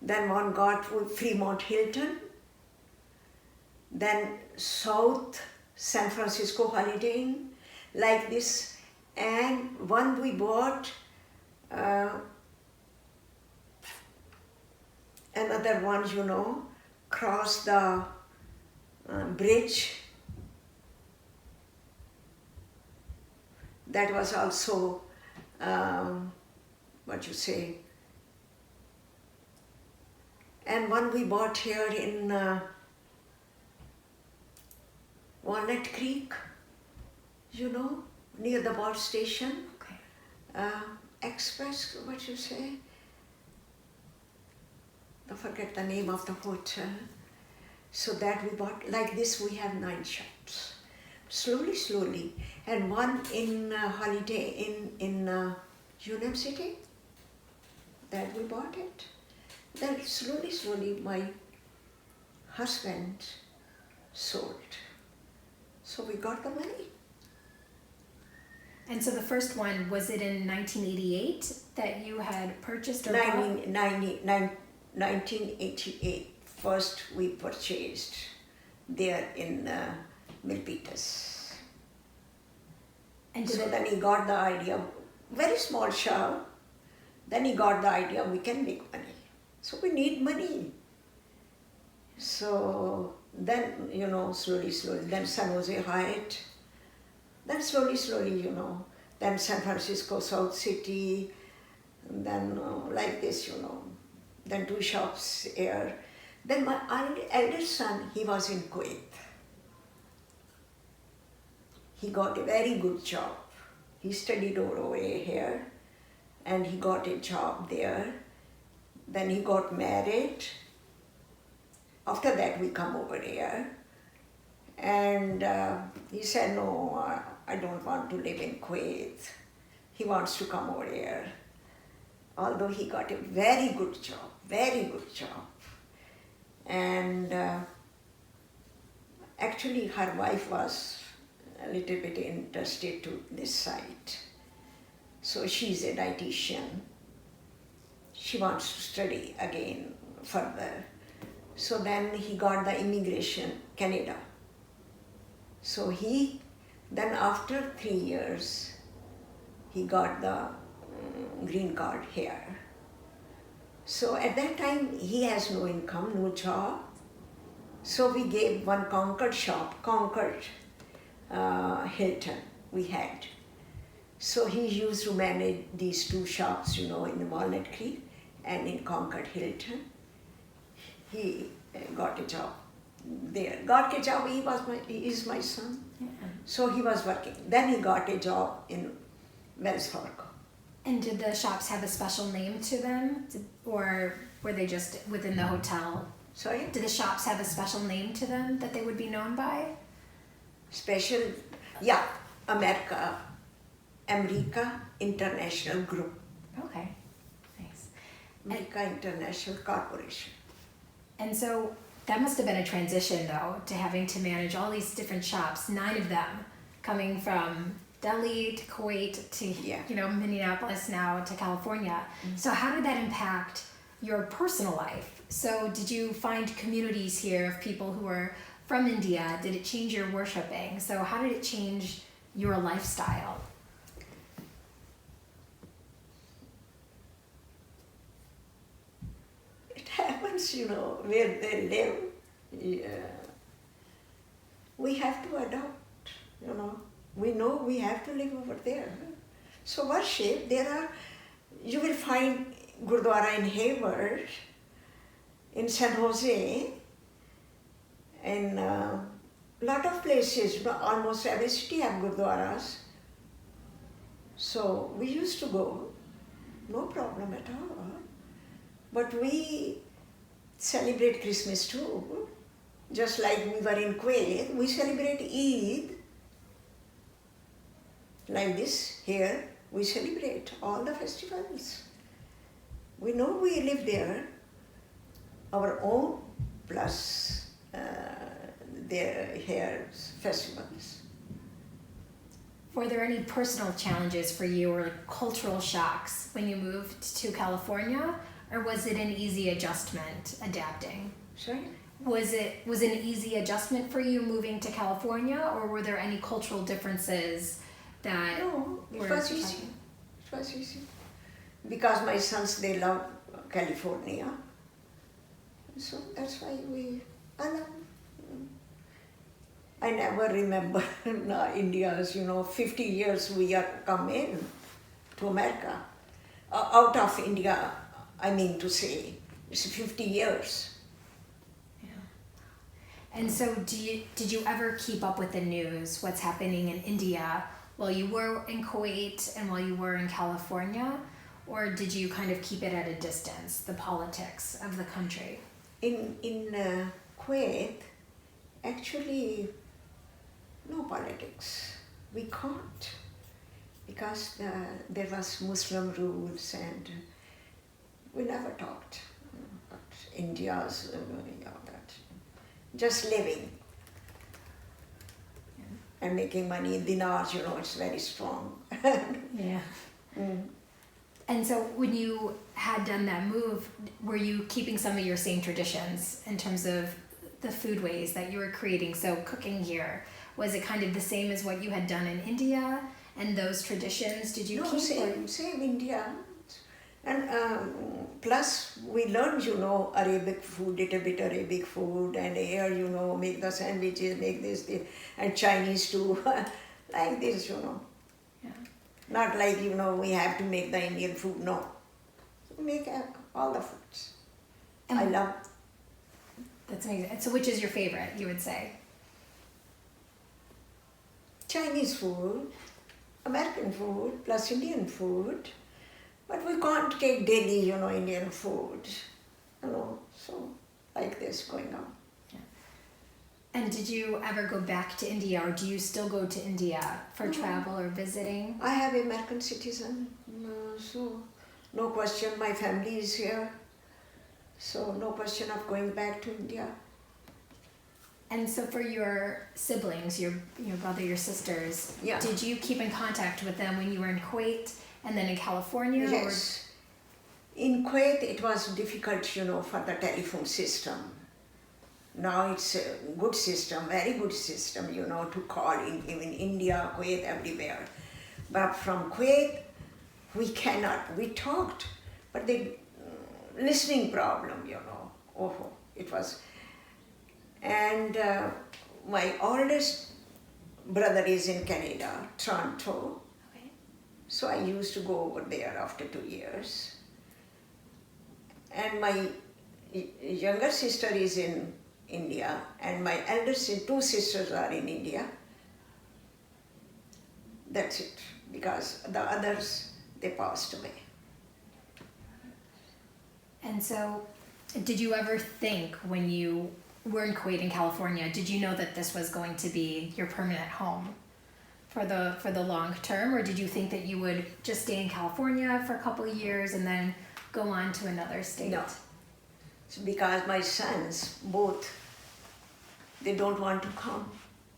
Then one got with Fremont Hilton. Then South San Francisco Holiday Inn, like this. And one we bought, another one, you know, cross the bridge. That was also, what you say, and one we bought here in Walnut Creek, you know, near the BART station. Okay. Express, what you say? I forget the name of the hotel. So that we bought, like this we have 9 shops. Slowly, slowly. And one in Holiday in Union City, that we bought it. Then slowly, slowly my husband sold. So we got the money. And so the first one, was it in 1988 that you had purchased or bought? 1988. First we purchased there in Milpitas. And So then he got the idea, very small shop, then he got the idea we can make money. So we need money. So then, you know, slowly, slowly, then San Jose Heights, then slowly, slowly, you know, then San Francisco South City, then like this, you know, then 2 shops here. Then my eldest son, he was in Kuwait. He got a very good job. He studied all the way here and he got a job there. Then he got married. After that we come over here. And he said, no, I don't want to live in Kuwait. He wants to come over here. Although he got a very good job, very good job. And actually her wife was a little bit interested to this side. So she's a dietitian. She wants to study again further. So then he got the immigration, Canada. So then after 3 years, he got the green card here. So at that time, he has no income, no job. So we gave one Concord shop, Concord Hilton we had. So he used to manage these 2 shops, you know, in Walnut Creek and in Concord Hilton. He got a job there. Got a job, he is my son. Yeah. So he was working. Then he got a job in Wells Fargo. And did the shops have a special name to them? Or were they just within the hotel? Sorry? Did the shops have a special name to them that they would be known by? Special, yeah, America International Group. Okay, nice. America International Corporation. And so that must have been a transition, though, to having to manage all these different shops, 9 of them, coming from Delhi to Kuwait to you know, Minneapolis now to California. Mm-hmm. So how did that impact your personal life? So did you find communities here of people who were from India? Did it change your worshiping? So how did it change your lifestyle? It happens, you know, where they live. Yeah. We have to adopt, you know. We know we have to live over there. So worship, you will find Gurdwara in Hayward, in San Jose, in a lot of places, almost every city have Gurdwaras. So we used to go, no problem at all. But we celebrate Christmas too. Just like we were in Kuwait, we celebrate Eid. Like this, here, we celebrate all the festivals. We know we live there, our own plus their here festivals. Were there any personal challenges for you or cultural shocks when you moved to California, or was it an easy adjustment adapting? Sorry? Was it an easy adjustment for you moving to California, or were there any cultural differences that No, were it was easy. It was easy. Because my sons, they love California. So that's why I never remember India's, 50 years we are come in to America. Out of India, I mean to say, it's 50 years. And so did you ever keep up with the news, what's happening in India while you were in Kuwait and while you were in California? Or did you kind of keep it at a distance, the politics of the country? In Kuwait, actually, no politics. We can't. Because there was Muslim rules and we never talked about India's, that. Just living and making money. Dinars, it's very strong. Yeah. Mm. And so when you had done that move, were you keeping some of your same traditions in terms of the food ways that you were creating? So cooking here, was it kind of the same as what you had done in India? And those traditions, did you keep? Same India. And plus we learned, Arabic food, little bit Arabic food, and here, make the sandwiches, make this, and Chinese too, like this, Yeah. Not like, we have to make the Indian food, no. Make all the foods. And I love. That's amazing. So which is your favorite, you would say? Chinese food, American food, plus Indian food. But we can't take daily, Indian food, so like this going on. And did you ever go back to India, or do you still go to India for travel or visiting? I have American citizen, so no question, my family is here, so no question of going back to India. And so for your siblings, your brother, your sisters, Yeah. did you keep in contact with them when you were in Kuwait and then in California? Yes. In Kuwait, it was difficult, for the telephone system. Now it's a good system, very good system, to call in even India, Kuwait, everywhere. But from Kuwait, we cannot. We talked, but the listening problem, it was. And my oldest brother is in Canada, Toronto. Okay. So I used to go over there after 2 years. And my younger sister is in India, and my eldest two sisters are in India. That's it, because the others, they passed away. And so did you ever think when you were in Kuwait and California, did you know that this was going to be your permanent home for the long term, or did you think that you would just stay in California for a couple of years and then go on to another state? No, it's because my sons, both, they don't want to come,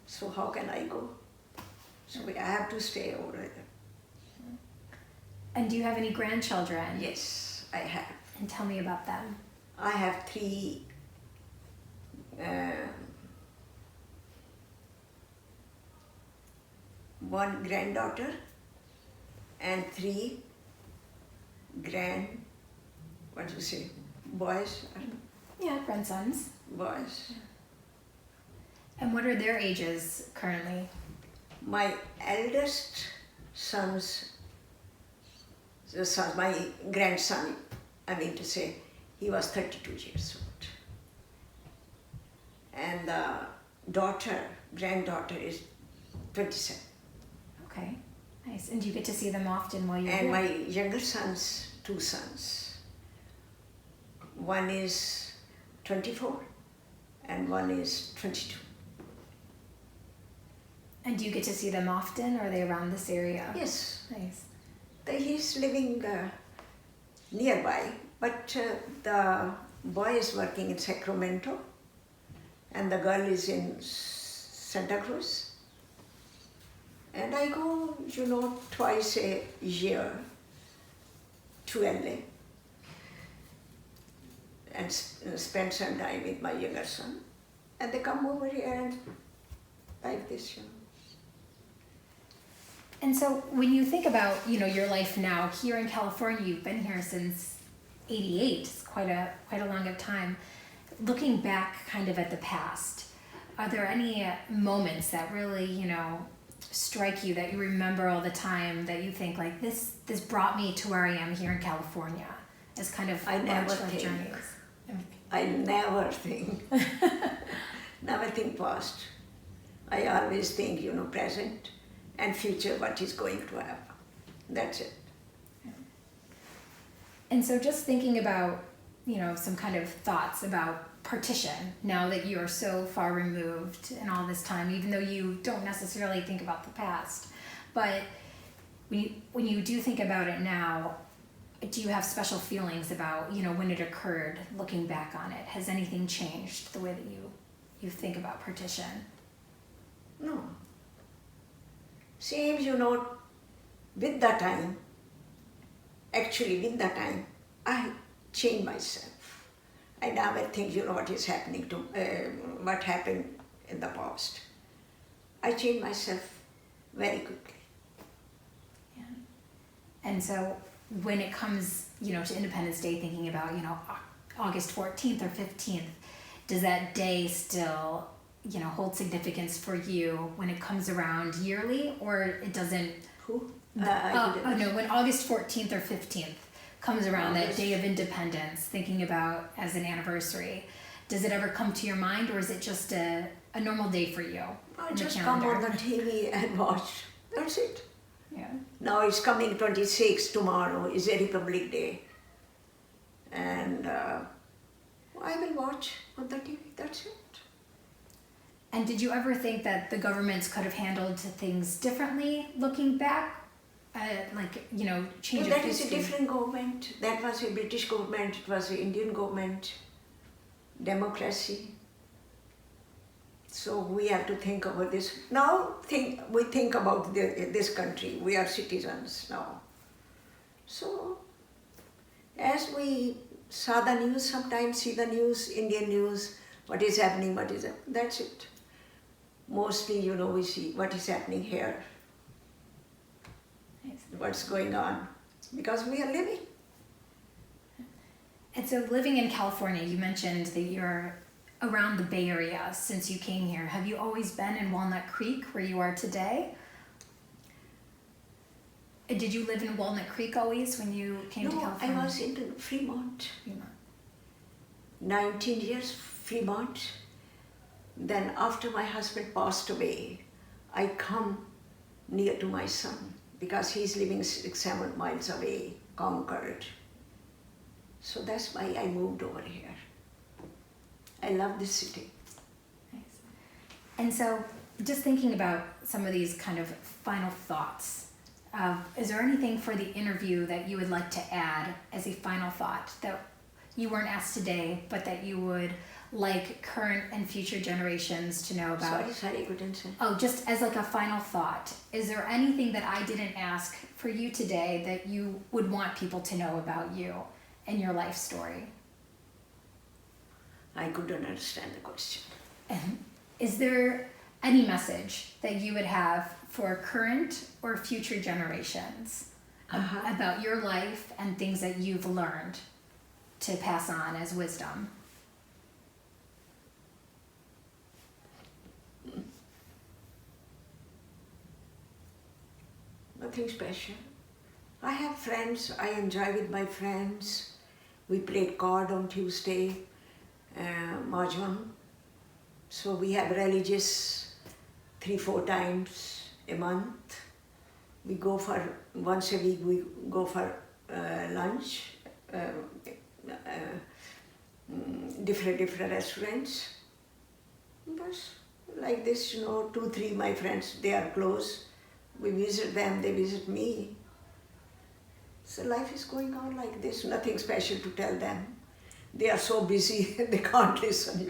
so how can I go? So I have to stay over there. And do you have any grandchildren? Yes, I have. And tell me about them. I have three one granddaughter and three boys, Yeah, grandsons. boys. And what are their ages currently? My eldest son's, my grandson, I mean to say, he was 32 years old. And the granddaughter is 27. Okay, nice. And do you get to see them often while you're And here? my younger sons, two sons. One is 24 and one is 22. And do you get to see them often, or are they around this area? Yes, Nice. he's living nearby, but the boy is working in Sacramento and the girl is in Santa Cruz. And I go, twice a year to LA and spend some time with my younger son. And they come over here and like this, And so when you think about, your life now here in California, you've been here since '88. It's quite a long of time. Looking back kind of at the past, are there any moments that really, strike you, that you remember all the time, that you think like this brought me to where I am here in California as kind of I never large life think. journeys? I never think. Never think past. I always think, present and future, what is going to happen. That's it. And so just thinking about, some kind of thoughts about partition, now that you are so far removed and all this time, even though you don't necessarily think about the past, but when you do think about it now, do you have special feelings about, when it occurred, looking back on it? Has anything changed the way that you think about partition? No. Same, with the time, I change myself. I never think, what is happening what happened in the past. I change myself very quickly. Yeah. And so when it comes, to Independence Day, thinking about, August 14th or 15th, does that day still, hold significance for you when it comes around yearly, or it doesn't? Who? No, when August 14th or 15th comes around, that day of independence, thinking about as an anniversary, does it ever come to your mind, or is it just a normal day for you? I just come on the TV and watch. That's it. Yeah. Now it's coming 26, tomorrow is a Republic Day. And I will watch on the TV, that's it. And did you ever think that the governments could have handled things differently looking back? Change of that is a history? different government. That was a British government, it was an Indian government, democracy. So we have to think about this. Now we think about this country. We are citizens now. So as we saw the news, sometimes see the news, Indian news, what is happening, that's it. Mostly, we see what is happening here. Nice. What's going on, because we are living. And so living in California, you mentioned that you're around the Bay Area since you came here. Have you always been in Walnut Creek where you are today? Did you live in Walnut Creek always when you came to California? No, I was in Fremont. 19 years Fremont. Then after my husband passed away, I come near to my son because he's living 6-7 miles away, Concord. So that's why I moved over here. I love this city. Nice. And so just thinking about some of these kind of final thoughts, is there anything for the interview that you would like to add as a final thought that you weren't asked today, but that you would like current and future generations to know about? Sorry, couldn't say. Oh, just as like a final thought, is there anything that I didn't ask for you today that you would want people to know about you and your life story? I couldn't understand the question. Is there any message that you would have for current or future generations about your life and things that you've learned to pass on as wisdom? Nothing special. I have friends. I enjoy with my friends. We played card on Tuesday, mahjong. So we have religious 3-4 times a month. We go for, once a week we go for lunch, different restaurants. But like this, 2-3 my friends, they are close. We visit them, they visit me. So life is going on like this, nothing special to tell them. They are so busy, they can't listen,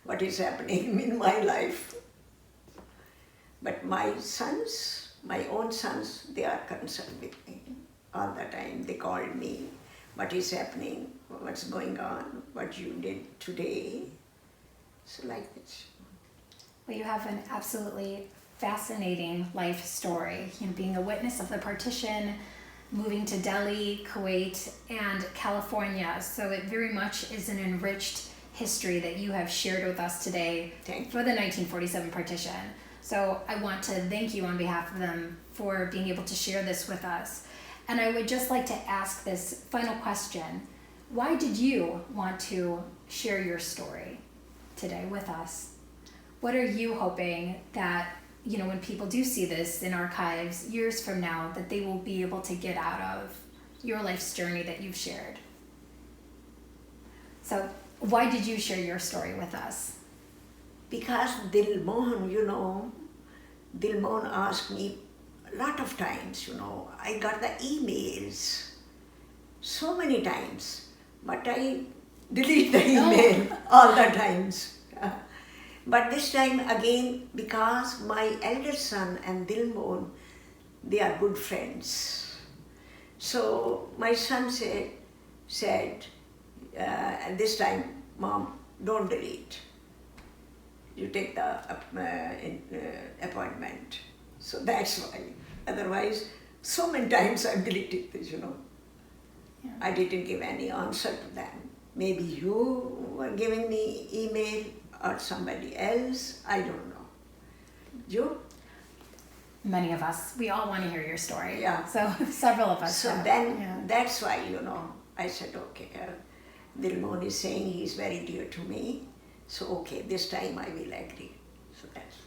what is happening in my life. But my sons, my own sons, they are concerned with me all the time. They call me, what is happening, what's going on, what you did today. So like this. Well, you have an absolutely fascinating life story. You know, being a witness of the partition, moving to Delhi, Kuwait, and California. So it very much is an enriched history that you have shared with us today for the 1947 partition. So I want to thank you on behalf of them for being able to share this with us. And I would just like to ask this final question. Why did you want to share your story today with us? What are you hoping that, you know, when people do see this in archives years from now, that they will be able to get out of your life's journey that you've shared? So why did you share your story with us? Because Dilmohan, you know, Dilmohan asked me a lot of times, you know, I got the emails so many times, but I delete the email all the times. But this time again, because my elder son and Dilmohan, they are good friends. So my son said, and this time, Mom, don't delete. You take the appointment. So that's why. Otherwise, so many times I've deleted this, you know. Yeah. I didn't give any answer to them. Maybe you were giving me email or somebody else, I don't know. You? Many of us, we all want to hear your story. Yeah. So several of us. So then, that's why, you know, I said, okay, Dilmohan is saying he's very dear to me. So, okay, this time I will agree. So that's.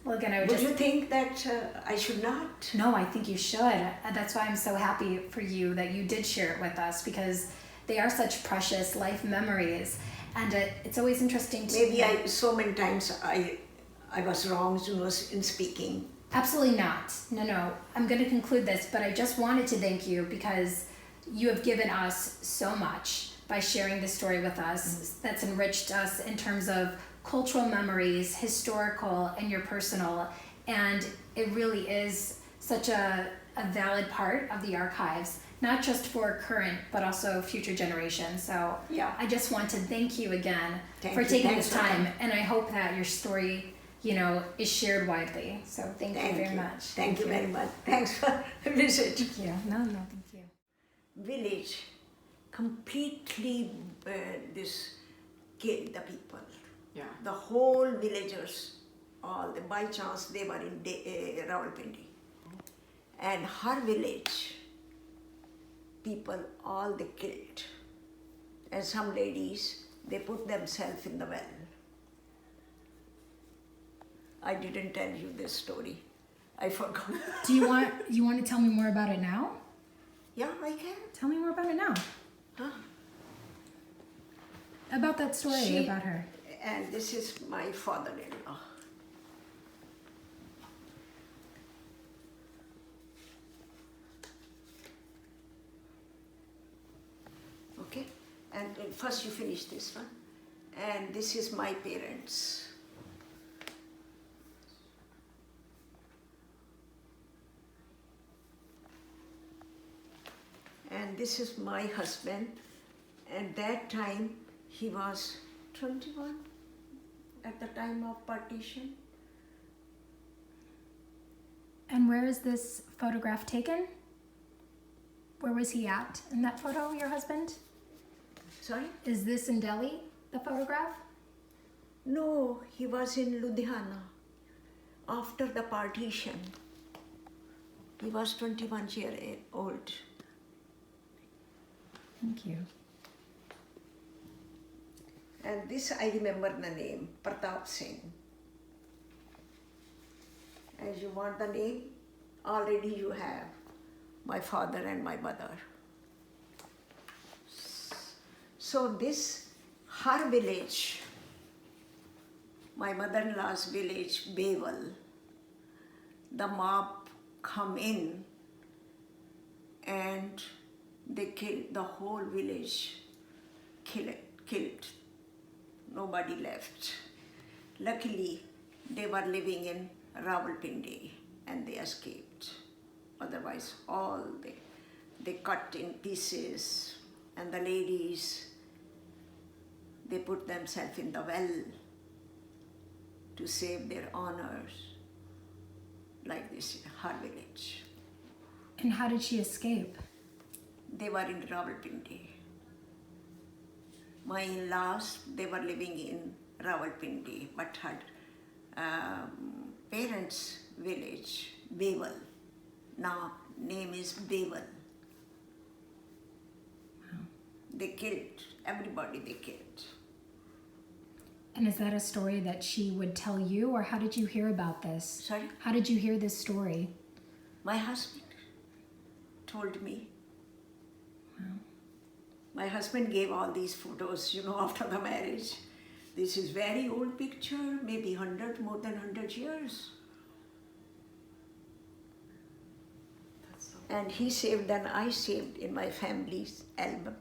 Well, again, Would you think that I should not? No, I think you should. That's why I'm so happy for you that you did share it with us, because they are such precious life memories. And it's always interesting to... Maybe so many times I was wrong, you know, in speaking. Absolutely not. No. I'm going to conclude this, but I just wanted to thank you because you have given us so much by sharing this story with us. That's enriched us in terms of cultural memories, historical, and your personal. And it really is such a valid part of the archives, not just for current, but also future generations. So yeah. I just want to thank you again for taking this time. And I hope that your story, you know, is shared widely. So thank you very much. Thank you very much. Thanks for the visit. Thank you. No, thank you. Village completely killed the people. Yeah. The whole villagers, by chance they were in Rawalpindi. And her village, people, all they killed. And some ladies, they put themselves in the well. I didn't tell you this story. I forgot. Do you want to tell me more about it now? Yeah, I can. Tell me more about it now. Huh? About that story about her. And this is my father-in-law. Okay? And first you finish this one. And this is my parents. And this is my husband. At that time, he was 21 at the time of partition. And where is this photograph taken? Where was he at in that photo, your husband? Sorry? Is this in Delhi, the photograph? No, he was in Ludhiana after the partition. He was 21 years old. Thank you. And this I remember the name, Pratap Singh. As you want the name, already you have my father and my mother. So this, her village, my mother-in-law's village, Beval, the mob come in and they killed the whole village, killed. Nobody left. Luckily, They were living in Rawalpindi and they escaped. Otherwise, they cut in pieces, and the ladies, they put themselves in the well to save their honors, like this in her village. And how did she escape? They were in Rawalpindi. My in-laws, they were living in Rawalpindi, but her parents' village, Beval. Now name is Beval. They killed everybody. They killed. And is that a story that she would tell you, or how did you hear about this? Sorry? How did you hear this story? My husband told me. My husband gave all these photos, after the marriage. This is very old picture, maybe more than 100 years. And he saved and I saved in my family's album.